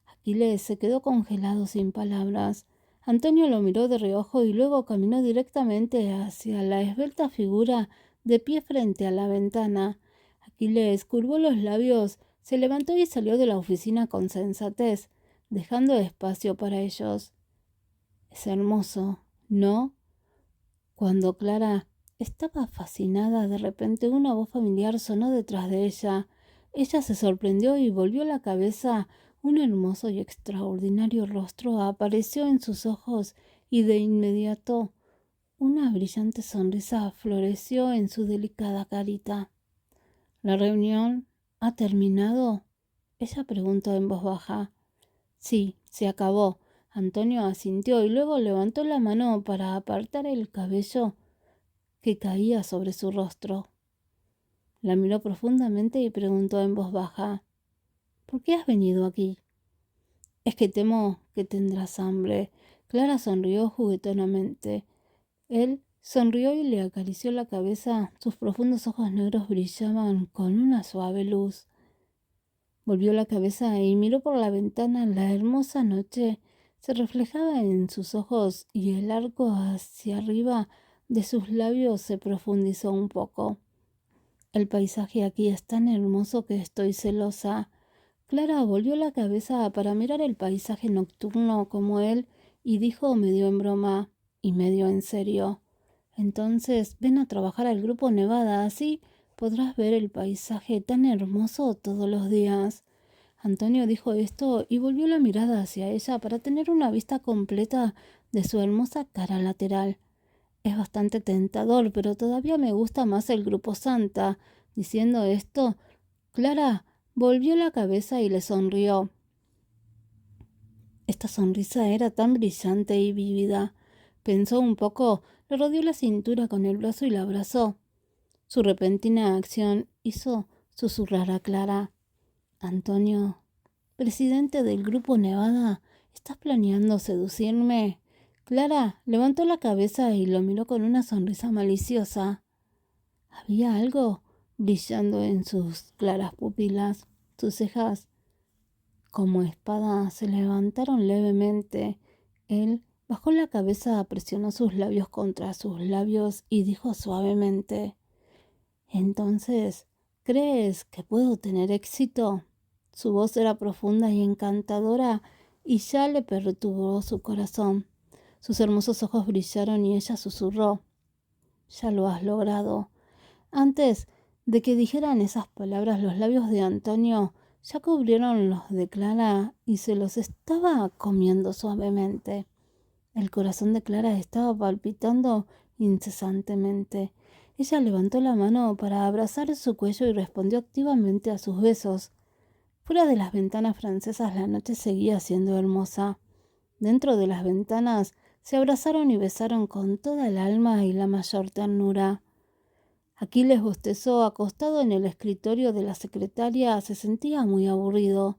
Aquiles se quedó congelado sin palabras. Antonio lo miró de reojo y luego caminó directamente hacia la esbelta figura de pie frente a la ventana. Aquiles curvó los labios, se levantó y salió de la oficina con sensatez, dejando espacio para ellos. Es hermoso, ¿no? Cuando Clara estaba fascinada, de repente una voz familiar sonó detrás de ella. Ella se sorprendió y volvió la cabeza. Un hermoso y extraordinario rostro apareció en sus ojos y de inmediato una brillante sonrisa floreció en su delicada carita. ¿La reunión ha terminado? Ella preguntó en voz baja. Sí, se acabó. Antonio asintió y luego levantó la mano para apartar el cabello que caía sobre su rostro. La miró profundamente y preguntó en voz baja: ¿Por qué has venido aquí? Es que temo que tendrás hambre. Clara sonrió juguetonamente. Él sonrió y le acarició la cabeza. Sus profundos ojos negros brillaban con una suave luz. Volvió la cabeza y miró por la ventana. La hermosa noche se reflejaba en sus ojos y el arco hacia arriba de sus labios se profundizó un poco. El paisaje aquí es tan hermoso que estoy celosa. Clara volvió la cabeza para mirar el paisaje nocturno como él y dijo medio en broma y medio en serio: Entonces ven a trabajar al grupo Nevada, así podrás ver el paisaje tan hermoso todos los días. Antonio dijo esto y volvió la mirada hacia ella para tener una vista completa de su hermosa cara lateral. Es bastante tentador, pero todavía me gusta más el grupo Santa. Diciendo esto, Clara volvió la cabeza y le sonrió. Esta sonrisa era tan brillante y vívida. Pensó un poco, le rodeó la cintura con el brazo y la abrazó. Su repentina acción hizo susurrar a Clara: Antonio, presidente del grupo Nevada, ¿estás planeando seducirme? Clara levantó la cabeza y lo miró con una sonrisa maliciosa. Había algo brillando en sus claras pupilas. Sus cejas, como espadas, se levantaron levemente. Él bajó la cabeza, presionó sus labios contra sus labios y dijo suavemente: «Entonces, ¿crees que puedo tener éxito?». Su voz era profunda y encantadora y ya le perturbó su corazón. Sus hermosos ojos brillaron y ella susurró: «Ya lo has logrado». Antes de que dijeran esas palabras, los labios de Antonio ya cubrieron los de Clara y se los estaba comiendo suavemente. El corazón de Clara estaba palpitando incesantemente. Ella levantó la mano para abrazar su cuello y respondió activamente a sus besos. Fuera de las ventanas francesas la noche seguía siendo hermosa. Dentro de las ventanas se abrazaron y besaron con toda el alma y la mayor ternura. Aquiles bostezó acostado en el escritorio de la secretaria. Se sentía muy aburrido.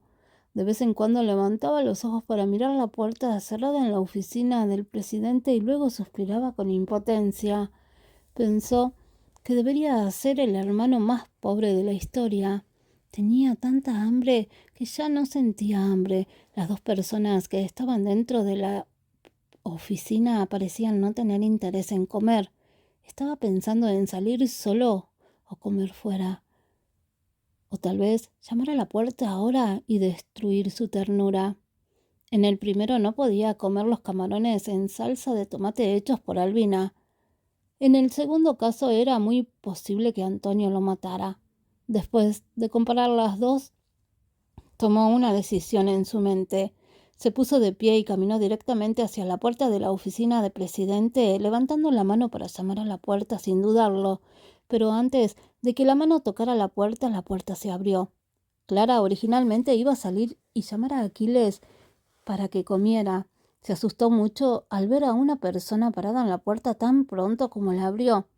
De vez en cuando levantaba los ojos para mirar la puerta cerrada en la oficina del presidente y luego suspiraba con impotencia. Pensó que debería ser el hermano más pobre de la historia. Tenía tanta hambre que ya no sentía hambre. Las dos personas que estaban dentro de la oficina parecían no tener interés en comer. Estaba pensando en salir solo o comer fuera. O tal vez llamar a la puerta ahora y destruir su ternura. En el primero no podía comer los camarones en salsa de tomate hechos por Albina. En el segundo caso era muy posible que Antonio lo matara. Después de comparar las dos, tomó una decisión en su mente. Se puso de pie y caminó directamente hacia la puerta de la oficina del presidente, levantando la mano para llamar a la puerta sin dudarlo. Pero antes de que la mano tocara la puerta se abrió. Clara originalmente iba a salir y llamar a Aquiles para que comiera. Se asustó mucho al ver a una persona parada en la puerta tan pronto como la abrió.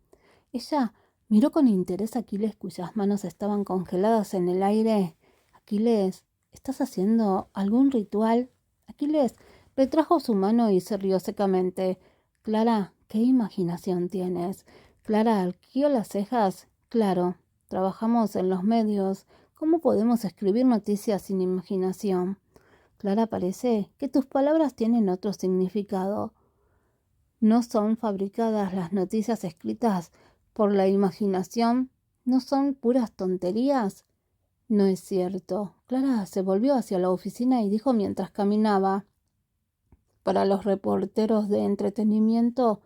Ella miró con interés a Aquiles, cuyas manos estaban congeladas en el aire. «Aquiles, ¿estás haciendo algún ritual?». Aquiles retrajo su mano y se rió secamente. «Clara, ¿qué imaginación tienes?». Clara arqueó las cejas. «Claro, trabajamos en los medios. ¿Cómo podemos escribir noticias sin imaginación?». «Clara, parece que tus palabras tienen otro significado. No son fabricadas las noticias escritas por la imaginación. ¿No son puras tonterías?». «No es cierto». Clara se volvió hacia la oficina y dijo mientras caminaba: «Para los reporteros de entretenimiento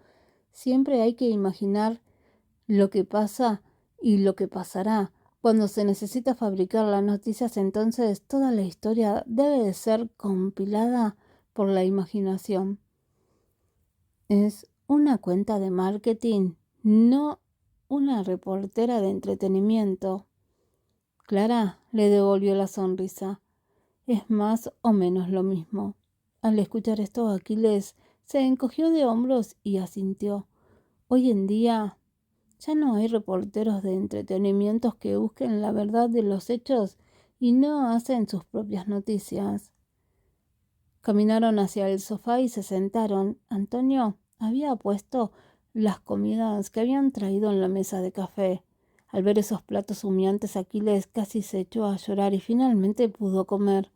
siempre hay que imaginar lo que pasa y lo que pasará. Cuando se necesita fabricar las noticias, entonces toda la historia debe de ser compilada por la imaginación». «Es una cuenta de marketing, no una reportera de entretenimiento». Clara le devolvió la sonrisa. «Es más o menos lo mismo». Al escuchar esto, Aquiles se encogió de hombros y asintió. «Hoy en día ya no hay reporteros de entretenimientos que busquen la verdad de los hechos y no hacen sus propias noticias». Caminaron hacia el sofá y se sentaron. Antonio había puesto las comidas que habían traído en la mesa de café. Al ver esos platos humeantes, Aquiles casi se echó a llorar y finalmente pudo comer.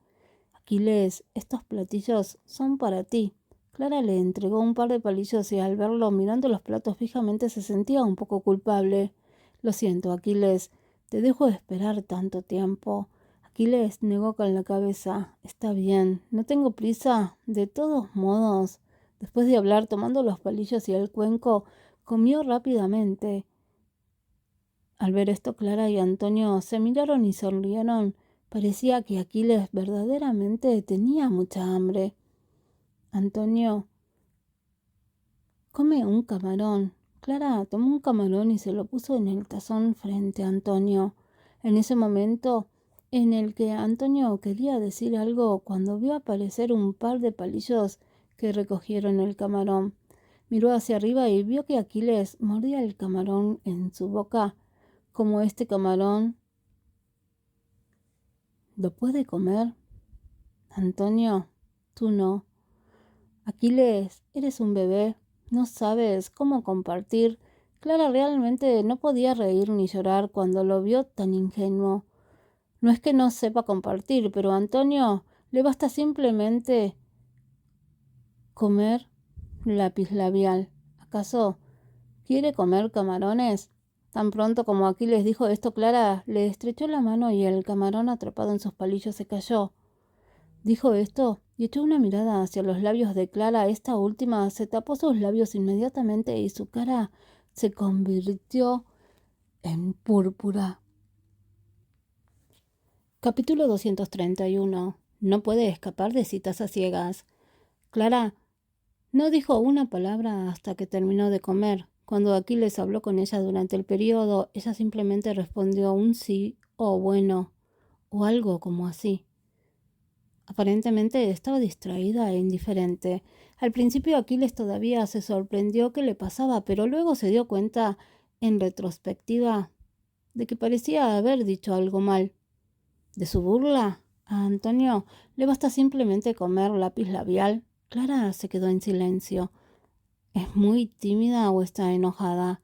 «Aquiles, estos platillos son para ti». Clara le entregó un par de palillos y al verlo mirando los platos fijamente se sentía un poco culpable. «Lo siento, Aquiles, te dejo esperar tanto tiempo». Aquiles negó con la cabeza. «Está bien, no tengo prisa. De todos modos». Después de hablar, tomando los palillos y el cuenco, comió rápidamente. Al ver esto, Clara y Antonio se miraron y sonrieron. Parecía que Aquiles verdaderamente tenía mucha hambre. «Antonio, come un camarón». Clara tomó un camarón y se lo puso en el tazón frente a Antonio. En ese momento en el que Antonio quería decir algo, cuando vio aparecer un par de palillos que recogieron el camarón, miró hacia arriba y vio que Aquiles mordía el camarón en su boca. «¿Como este camarón lo puede comer?». «Antonio, tú no». «Aquiles, eres un bebé. No sabes cómo compartir». Clara realmente no podía reír ni llorar cuando lo vio tan ingenuo. No es que no sepa compartir, pero a Antonio le basta simplemente Comer lápiz labial. ¿Acaso quiere comer camarones? Tan pronto como Aquiles dijo esto, Clara le estrechó la mano y el camarón atrapado en sus palillos se cayó. Dijo esto y echó una mirada hacia los labios de Clara. Esta última se tapó sus labios inmediatamente y su cara se convirtió en púrpura. Capítulo 231. No puede escapar de citas a ciegas. Clara no dijo una palabra hasta que terminó de comer. Cuando Aquiles habló con ella durante el periodo, ella simplemente respondió un sí o bueno, o algo como así. Aparentemente estaba distraída e indiferente. Al principio Aquiles todavía se sorprendió qué le pasaba, pero luego se dio cuenta, en retrospectiva, de que parecía haber dicho algo mal. De su burla, a Antonio le basta simplemente comer lápiz labial. Clara se quedó en silencio. ¿Es muy tímida o está enojada?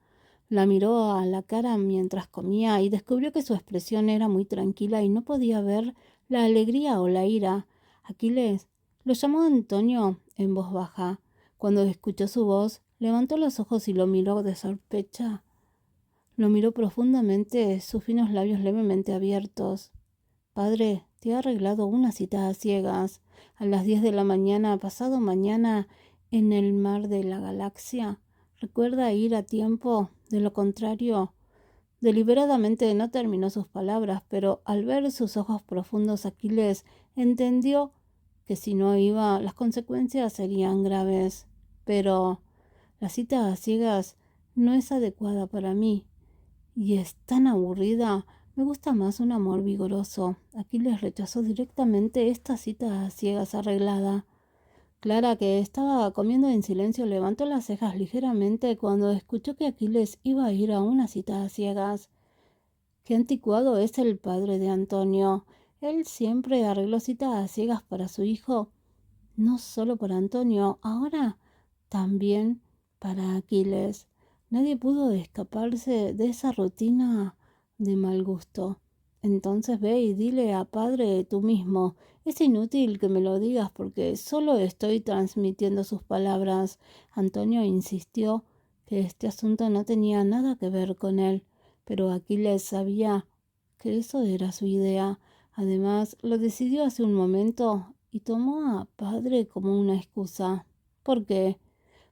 La miró a la cara mientras comía y descubrió que su expresión era muy tranquila y no podía ver la alegría o la ira. Aquiles lo llamó Antonio en voz baja. Cuando escuchó su voz, levantó los ojos y lo miró de sospecha. Lo miró profundamente, sus finos labios levemente abiertos. Padre, te ha arreglado una cita a ciegas, a las 10 de la mañana, pasado mañana, en el mar de la galaxia. Recuerda ir a tiempo, de lo contrario. Deliberadamente no terminó sus palabras, pero al ver sus ojos profundos, Aquiles entendió que si no iba, las consecuencias serían graves. Pero la cita a ciegas no es adecuada para mí, y es tan aburrida. Me gusta más un amor vigoroso. Aquiles rechazó directamente esta cita a ciegas arreglada. Clara, que estaba comiendo en silencio, levantó las cejas ligeramente cuando escuchó que Aquiles iba a ir a una cita a ciegas. Qué anticuado es el padre de Antonio. Él siempre arregló citas a ciegas para su hijo. No solo para Antonio, ahora también para Aquiles. Nadie pudo escaparse de esa rutina de mal gusto. Entonces ve y dile a padre tú mismo. Es inútil que me lo digas porque solo estoy transmitiendo sus palabras. Antonio insistió que este asunto no tenía nada que ver con él, pero Aquiles sabía que eso era su idea. Además, lo decidió hace un momento y tomó a padre como una excusa. ¿Por qué?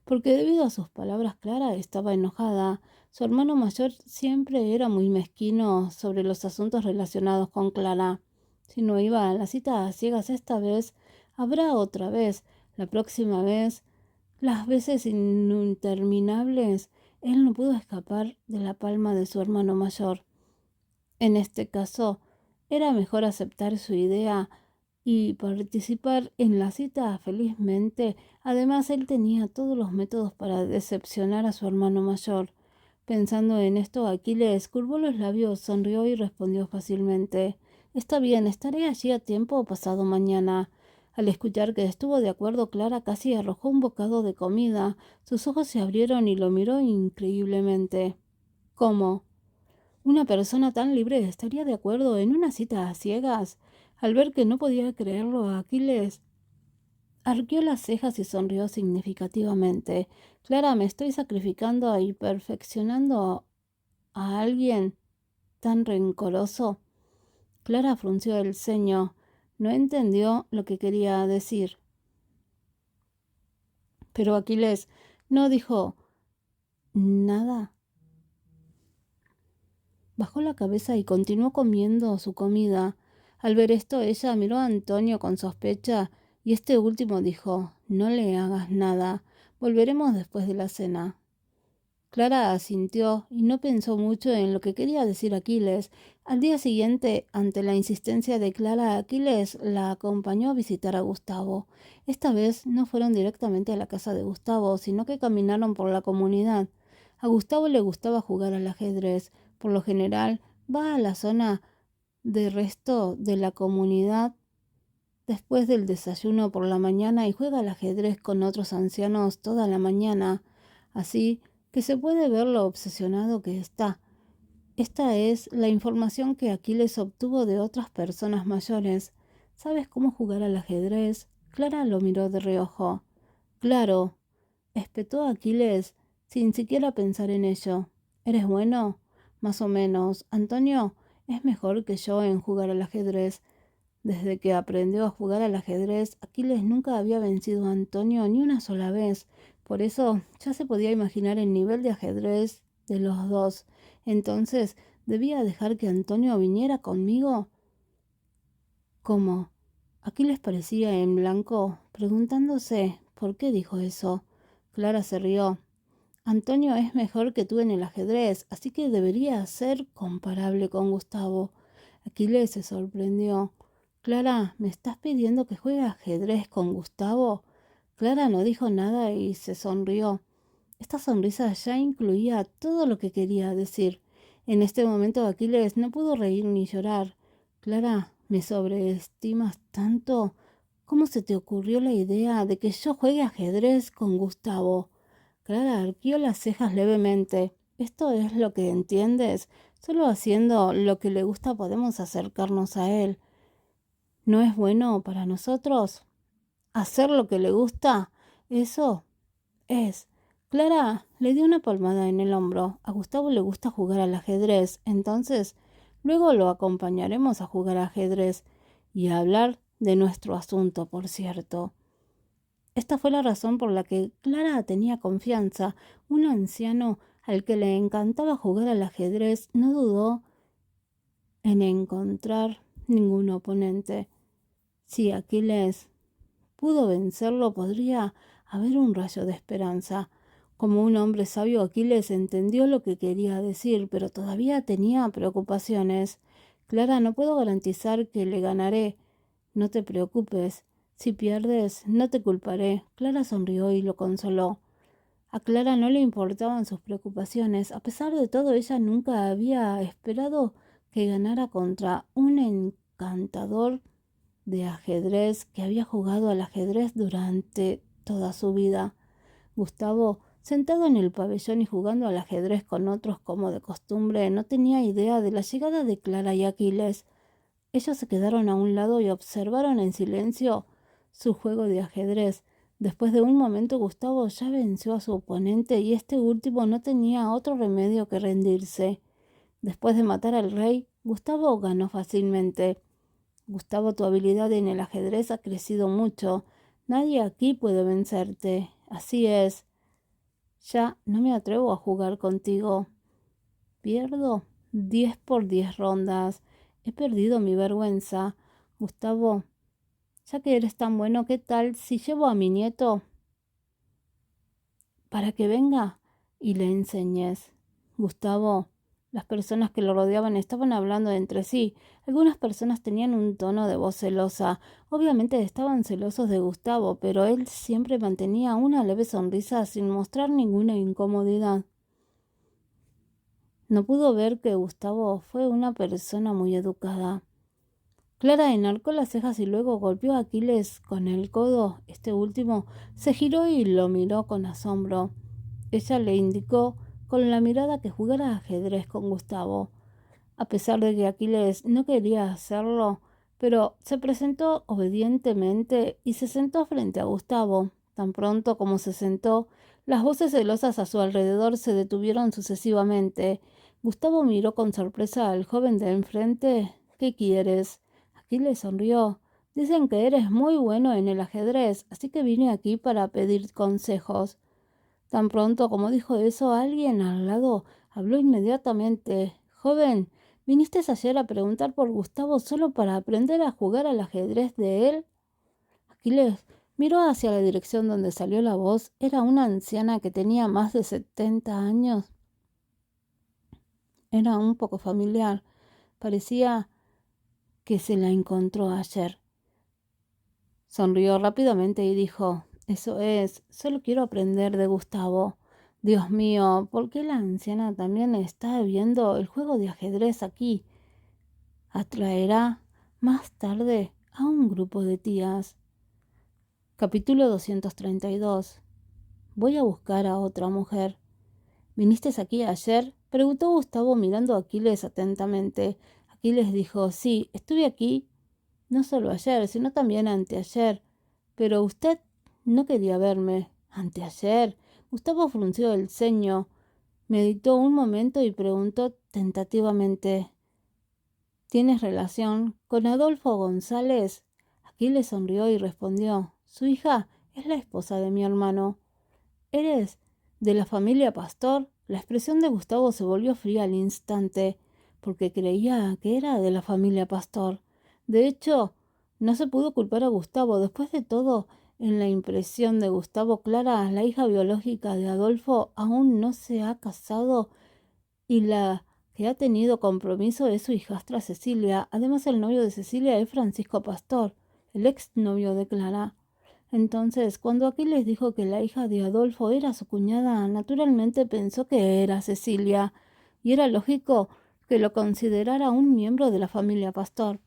Porque debido a sus palabras Clara estaba enojada. Su hermano mayor siempre era muy mezquino sobre los asuntos relacionados con Clara. Si no iba a la cita a ciegas esta vez, habrá otra vez. La próxima vez, las veces interminables, él no pudo escapar de la palma de su hermano mayor. En este caso, era mejor aceptar su idea y participar en la cita felizmente. Además, él tenía todos los métodos para decepcionar a su hermano mayor. Pensando en esto, Aquiles curvó los labios, sonrió y respondió fácilmente. Está bien, estaré allí a tiempo pasado mañana. Al escuchar que estuvo de acuerdo, Clara casi arrojó un bocado de comida. Sus ojos se abrieron y lo miró increíblemente. ¿Cómo? ¿Una persona tan libre estaría de acuerdo en una cita a ciegas? Al ver que no podía creerlo, Aquiles arqueó las cejas y sonrió significativamente. Clara, me estoy sacrificando y perfeccionando a alguien tan rencoroso. Clara frunció el ceño. No entendió lo que quería decir. Pero Aquiles no dijo nada. Bajó la cabeza y continuó comiendo su comida. Al ver esto, ella miró a Antonio con sospecha y este último dijo, no le hagas nada, volveremos después de la cena. Clara asintió y no pensó mucho en lo que quería decir Aquiles. Al día siguiente, ante la insistencia de Clara, Aquiles la acompañó a visitar a Gustavo. Esta vez no fueron directamente a la casa de Gustavo, sino que caminaron por la comunidad. A Gustavo le gustaba jugar al ajedrez. Por lo general, va a la zona de resto de la comunidad después del desayuno por la mañana y juega al ajedrez con otros ancianos toda la mañana. Así que se puede ver lo obsesionado que está. Esta es la información que Aquiles obtuvo de otras personas mayores. ¿Sabes cómo jugar al ajedrez? Clara lo miró de reojo. Claro, espetó Aquiles sin siquiera pensar en ello. ¿Eres bueno? Más o menos. Antonio es mejor que yo en jugar al ajedrez. Desde que aprendió a jugar al ajedrez, Aquiles nunca había vencido a Antonio ni una sola vez. Por eso ya se podía imaginar el nivel de ajedrez de los dos. Entonces, ¿debía dejar que Antonio viniera conmigo? ¿Cómo? Aquiles parecía en blanco, preguntándose por qué dijo eso. Clara se rió. Antonio es mejor que tú en el ajedrez, así que debería ser comparable con Gustavo. Aquiles se sorprendió. Clara, ¿me estás pidiendo que juegue ajedrez con Gustavo? Clara no dijo nada y se sonrió. Esta sonrisa ya incluía todo lo que quería decir. En este momento Aquiles no pudo reír ni llorar. Clara, ¿me sobreestimas tanto? ¿Cómo se te ocurrió la idea de que yo juegue ajedrez con Gustavo? Clara arqueó las cejas levemente. ¿Esto es lo que entiendes? Solo haciendo lo que le gusta podemos acercarnos a él. ¿No es bueno para nosotros? ¿Hacer lo que le gusta? Eso es. Clara le dio una palmada en el hombro. A Gustavo le gusta jugar al ajedrez, entonces luego lo acompañaremos a jugar ajedrez y a hablar de nuestro asunto, por cierto. Esta fue la razón por la que Clara tenía confianza. Un anciano al que le encantaba jugar al ajedrez no dudó en encontrar ningún oponente. Si Aquiles pudo vencerlo, podría haber un rayo de esperanza. Como un hombre sabio, Aquiles entendió lo que quería decir, pero todavía tenía preocupaciones. Clara, no puedo garantizar que le ganaré. No te preocupes. Si pierdes, no te culparé. Clara sonrió y lo consoló. A Clara no le importaban sus preocupaciones. A pesar de todo, ella nunca había esperado que ganara contra un encantador de ajedrez que había jugado al ajedrez durante toda su vida. Gustavo, sentado en el pabellón y jugando al ajedrez con otros como de costumbre, no tenía idea de la llegada de Clara y Aquiles. Ellos se quedaron a un lado y observaron en silencio su juego de ajedrez. Después de un momento, Gustavo ya venció a su oponente y este último no tenía otro remedio que rendirse. Después de matar al rey, Gustavo ganó fácilmente. Gustavo, tu habilidad en el ajedrez ha crecido mucho. Nadie aquí puede vencerte. Así es. Ya no me atrevo a jugar contigo. Pierdo 10 por 10 rondas. He perdido mi vergüenza. Gustavo, ya que eres tan bueno, ¿qué tal si llevo a mi nieto para que venga y le enseñes? Gustavo, las personas que lo rodeaban estaban hablando entre sí. Algunas personas tenían un tono de voz celosa. Obviamente estaban celosos de Gustavo, pero él siempre mantenía una leve sonrisa sin mostrar ninguna incomodidad. No pudo ver que Gustavo fue una persona muy educada. Clara enarcó las cejas y luego golpeó a Aquiles con el codo. Este último se giró y lo miró con asombro. Ella le indicó con la mirada que jugara ajedrez con Gustavo. A pesar de que Aquiles no quería hacerlo, pero se presentó obedientemente y se sentó frente a Gustavo. Tan pronto como se sentó, las voces celosas a su alrededor se detuvieron sucesivamente. Gustavo miró con sorpresa al joven de enfrente. ¿Qué quieres? Aquiles sonrió. Dicen que eres muy bueno en el ajedrez, así que vine aquí para pedir consejos. Tan pronto como dijo eso, alguien al lado habló inmediatamente. Joven, ¿viniste ayer a preguntar por Gustavo solo para aprender a jugar al ajedrez de él? Aquiles miró hacia la dirección donde salió la voz. Era una anciana que tenía más de 70 años. Era un poco familiar. Parecía que se la encontró ayer. Sonrió rápidamente y dijo, eso es, solo quiero aprender de Gustavo. Dios mío, ¿por qué la anciana también está viendo el juego de ajedrez aquí? Atraerá más tarde a un grupo de tías. Capítulo 232. Voy a buscar a otra mujer. ¿Viniste aquí ayer? Preguntó Gustavo mirando a Aquiles atentamente. Aquiles dijo, sí, estuve aquí no solo ayer, sino también anteayer. Pero usted no quería verme. Anteayer. Gustavo frunció el ceño, meditó un momento y preguntó tentativamente: ¿Tienes relación con Adolfo González? Aquiles sonrió y respondió: Su hija es la esposa de mi hermano. ¿Eres de la familia Pastor? La expresión de Gustavo se volvió fría al instante, porque creía que era de la familia Pastor. De hecho, no se pudo culpar a Gustavo. Después de todo, en la impresión de Gustavo, Clara, la hija biológica de Adolfo, aún no se ha casado y la que ha tenido compromiso es su hijastra Cecilia. Además, el novio de Cecilia es Francisco Pastor, el exnovio de Clara. Entonces, cuando Aquiles dijo que la hija de Adolfo era su cuñada, naturalmente pensó que era Cecilia, y era lógico que lo considerara un miembro de la familia Pastor.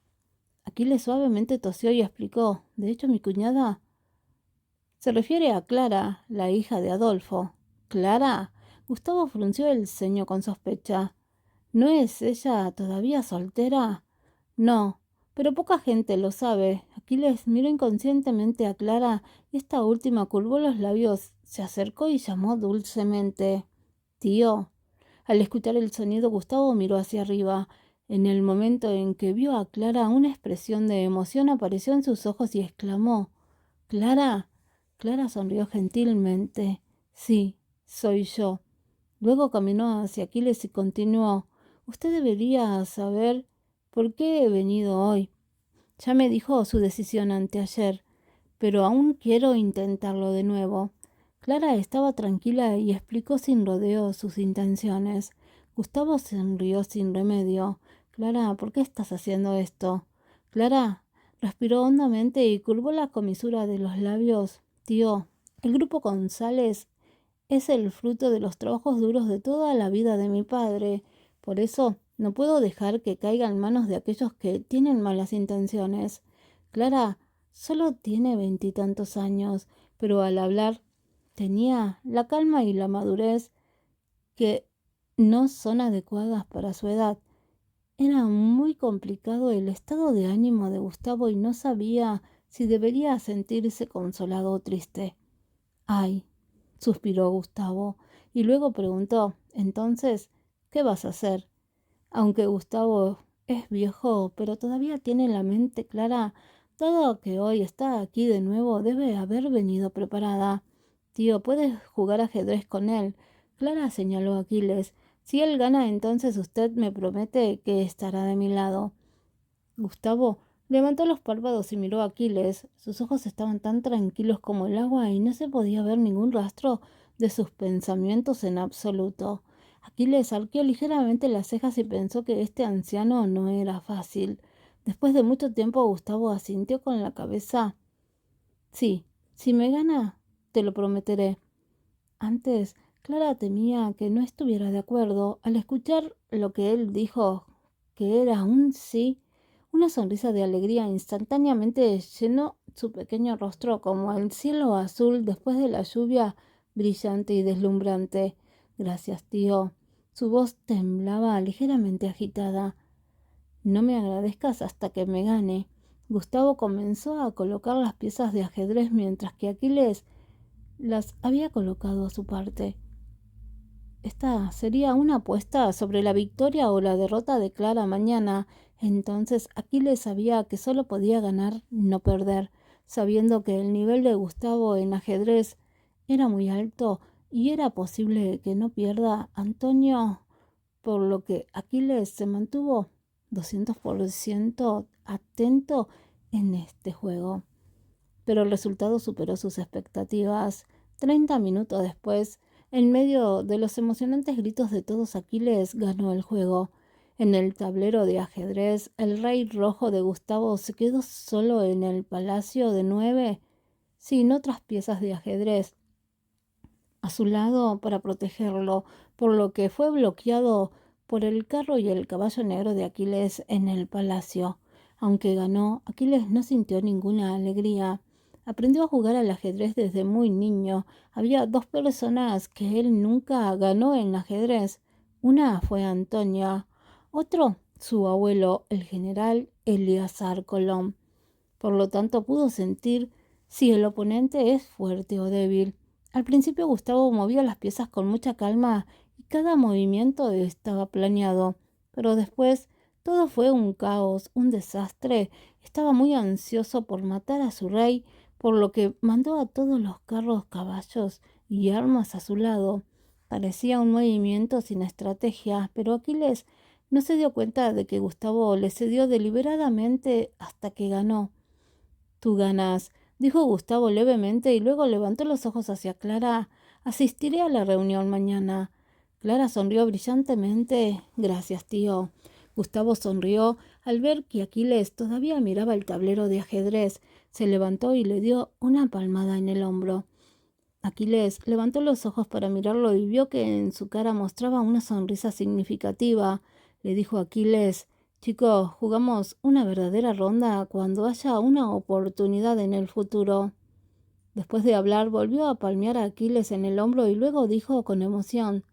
Aquiles suavemente tosió y explicó: De hecho, mi cuñada se refiere a Clara, la hija de Adolfo. ¿Clara? Gustavo frunció el ceño con sospecha. ¿No es ella todavía soltera? No, pero poca gente lo sabe. Aquiles miró inconscientemente a Clara y esta última curvó los labios, se acercó y llamó dulcemente: Tío. Al escuchar el sonido, Gustavo miró hacia arriba. En el momento en que vio a Clara, una expresión de emoción apareció en sus ojos y exclamó: ¿Clara? Clara sonrió gentilmente. Sí, soy yo. Luego caminó hacia Aquiles y continuó: Usted debería saber por qué he venido hoy. Ya me dijo su decisión anteayer, pero aún quiero intentarlo de nuevo. Clara estaba tranquila y explicó sin rodeos sus intenciones. Gustavo sonrió sin remedio. Clara, ¿por qué estás haciendo esto? Clara respiró hondamente y curvó la comisura de los labios. Tío, el grupo González es el fruto de los trabajos duros de toda la vida de mi padre. Por eso no puedo dejar que caiga en manos de aquellos que tienen malas intenciones. Clara solo tiene 20 y tantos años, pero al hablar tenía la calma y la madurez que no son adecuadas para su edad. Era muy complicado el estado de ánimo de Gustavo y no sabía si debería sentirse consolado o triste. Ay, suspiró Gustavo, y luego preguntó: Entonces, ¿qué vas a hacer? Aunque Gustavo es viejo, pero todavía tiene la mente clara, dado que hoy está aquí de nuevo, debe haber venido preparada. Tío, puedes jugar ajedrez con él. Clara señaló a Aquiles. Si él gana, entonces usted me promete que estará de mi lado. Gustavo levantó los párpados y miró a Aquiles. Sus ojos estaban tan tranquilos como el agua y no se podía ver ningún rastro de sus pensamientos en absoluto. Aquiles arqueó ligeramente las cejas y pensó que este anciano no era fácil. Después de mucho tiempo, Gustavo asintió con la cabeza. Sí, si me gana, te lo prometeré. Antes, Clara temía que no estuviera de acuerdo. Al escuchar lo que él dijo, que era un sí, una sonrisa de alegría instantáneamente llenó su pequeño rostro como el cielo azul después de la lluvia brillante y deslumbrante. Gracias, tío. Su voz temblaba ligeramente agitada. No me agradezcas hasta que me gane. Gustavo comenzó a colocar las piezas de ajedrez mientras que Aquiles las había colocado a su parte. Esta sería una apuesta sobre la victoria o la derrota de Clara mañana. Entonces Aquiles sabía que solo podía ganar, no perder, sabiendo que el nivel de Gustavo en ajedrez era muy alto y era posible que no pierda Antonio, por lo que Aquiles se mantuvo 200% atento en este juego. Pero el resultado superó sus expectativas. 30 minutos después, en medio de los emocionantes gritos de todos, Aquiles ganó el juego. En el tablero de ajedrez, el rey rojo de Gustavo se quedó solo en el palacio de 9, sin otras piezas de ajedrez a su lado para protegerlo, por lo que fue bloqueado por el carro y el caballo negro de Aquiles en el palacio. Aunque ganó, Aquiles no sintió ninguna alegría. Aprendió a jugar al ajedrez desde muy niño. Había dos personas que él nunca ganó en ajedrez. Una fue Antonia, otro su abuelo, el general Eleazar Colón. Por lo tanto, pudo sentir si el oponente es fuerte o débil. Al principio Gustavo movía las piezas con mucha calma y cada movimiento estaba planeado, pero después todo fue un caos, un desastre. Estaba muy ansioso por matar a su rey, por lo que mandó a todos los carros, caballos y armas a su lado. Parecía un movimiento sin estrategia, pero Aquiles no se dio cuenta de que Gustavo le cedió deliberadamente hasta que ganó. Tú ganas, dijo Gustavo levemente y luego levantó los ojos hacia Clara. Asistiré a la reunión mañana. Clara sonrió brillantemente. Gracias, tío. Gustavo sonrió al ver que Aquiles todavía miraba el tablero de ajedrez. Se levantó y le dio una palmada en el hombro. Aquiles levantó los ojos para mirarlo y vio que en su cara mostraba una sonrisa significativa. Le dijo a Aquiles: Chicos, jugamos una verdadera ronda cuando haya una oportunidad en el futuro. Después de hablar, volvió a palmear a Aquiles en el hombro y luego dijo con emoción: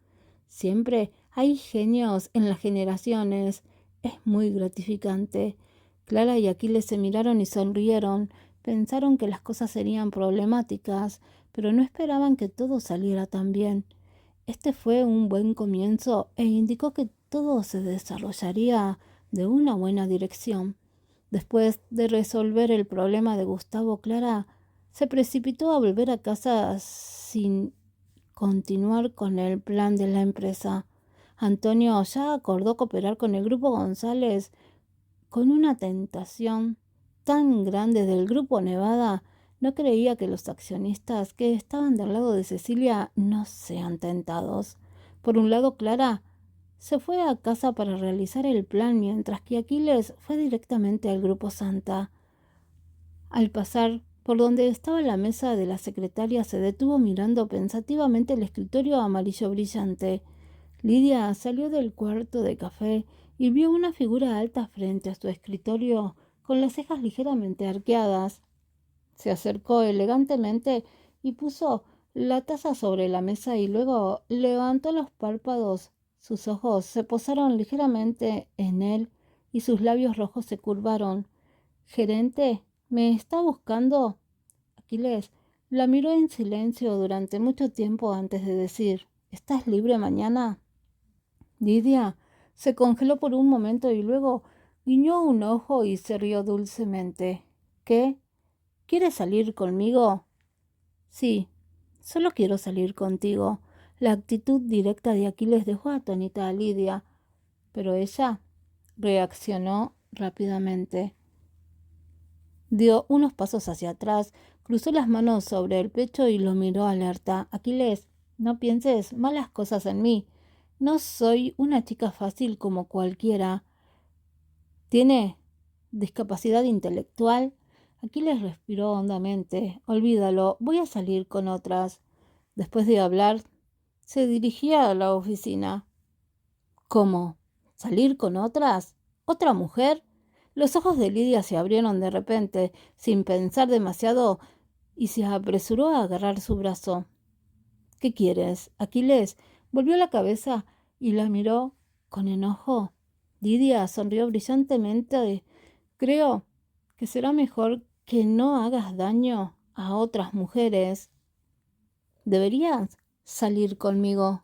Siempre hay genios en las generaciones. Es muy gratificante. Clara y Aquiles se miraron y sonrieron. Pensaron que las cosas serían problemáticas, pero no esperaban que todo saliera tan bien. Este fue un buen comienzo e indicó que todo se desarrollaría de una buena dirección. Después de resolver el problema de Gustavo, Clara se precipitó a volver a casa sin continuar con el plan de la empresa. Antonio ya acordó cooperar con el Grupo González. Con una tentación tan grande del Grupo Nevada, no creía que los accionistas que estaban del lado de Cecilia no sean tentados. Por un lado, Clara se fue a casa para realizar el plan, mientras que Aquiles fue directamente al Grupo Santa. Al pasar por donde estaba la mesa de la secretaria, se detuvo mirando pensativamente el escritorio amarillo brillante. Lidia salió del cuarto de café y vio una figura alta frente a su escritorio, con las cejas ligeramente arqueadas. Se acercó elegantemente y puso la taza sobre la mesa y luego levantó los párpados. Sus ojos se posaron ligeramente en él y sus labios rojos se curvaron. Gerente, ¿me está buscando? Aquiles la miró en silencio durante mucho tiempo antes de decir: ¿Estás libre mañana? Lidia se congeló por un momento y luego guiñó un ojo y se rió dulcemente. ¿Qué? ¿Quieres salir conmigo? Sí, solo quiero salir contigo. La actitud directa de Aquiles dejó atónita a Lidia, pero ella reaccionó rápidamente. Dio unos pasos hacia atrás, cruzó las manos sobre el pecho y lo miró alerta. Aquiles, no pienses malas cosas en mí. No soy una chica fácil como cualquiera. ¿Tiene discapacidad intelectual? Aquiles respiró hondamente. Olvídalo, voy a salir con otras. Después de hablar, se dirigía a la oficina. ¿Cómo? ¿Salir con otras? ¿Otra mujer? Los ojos de Lidia se abrieron de repente, sin pensar demasiado, y se apresuró a agarrar su brazo. ¿Qué quieres? Aquiles volvió la cabeza y la miró con enojo. Lidia sonrió brillantemente. Creo que será mejor que no hagas daño a otras mujeres. Deberías salir conmigo.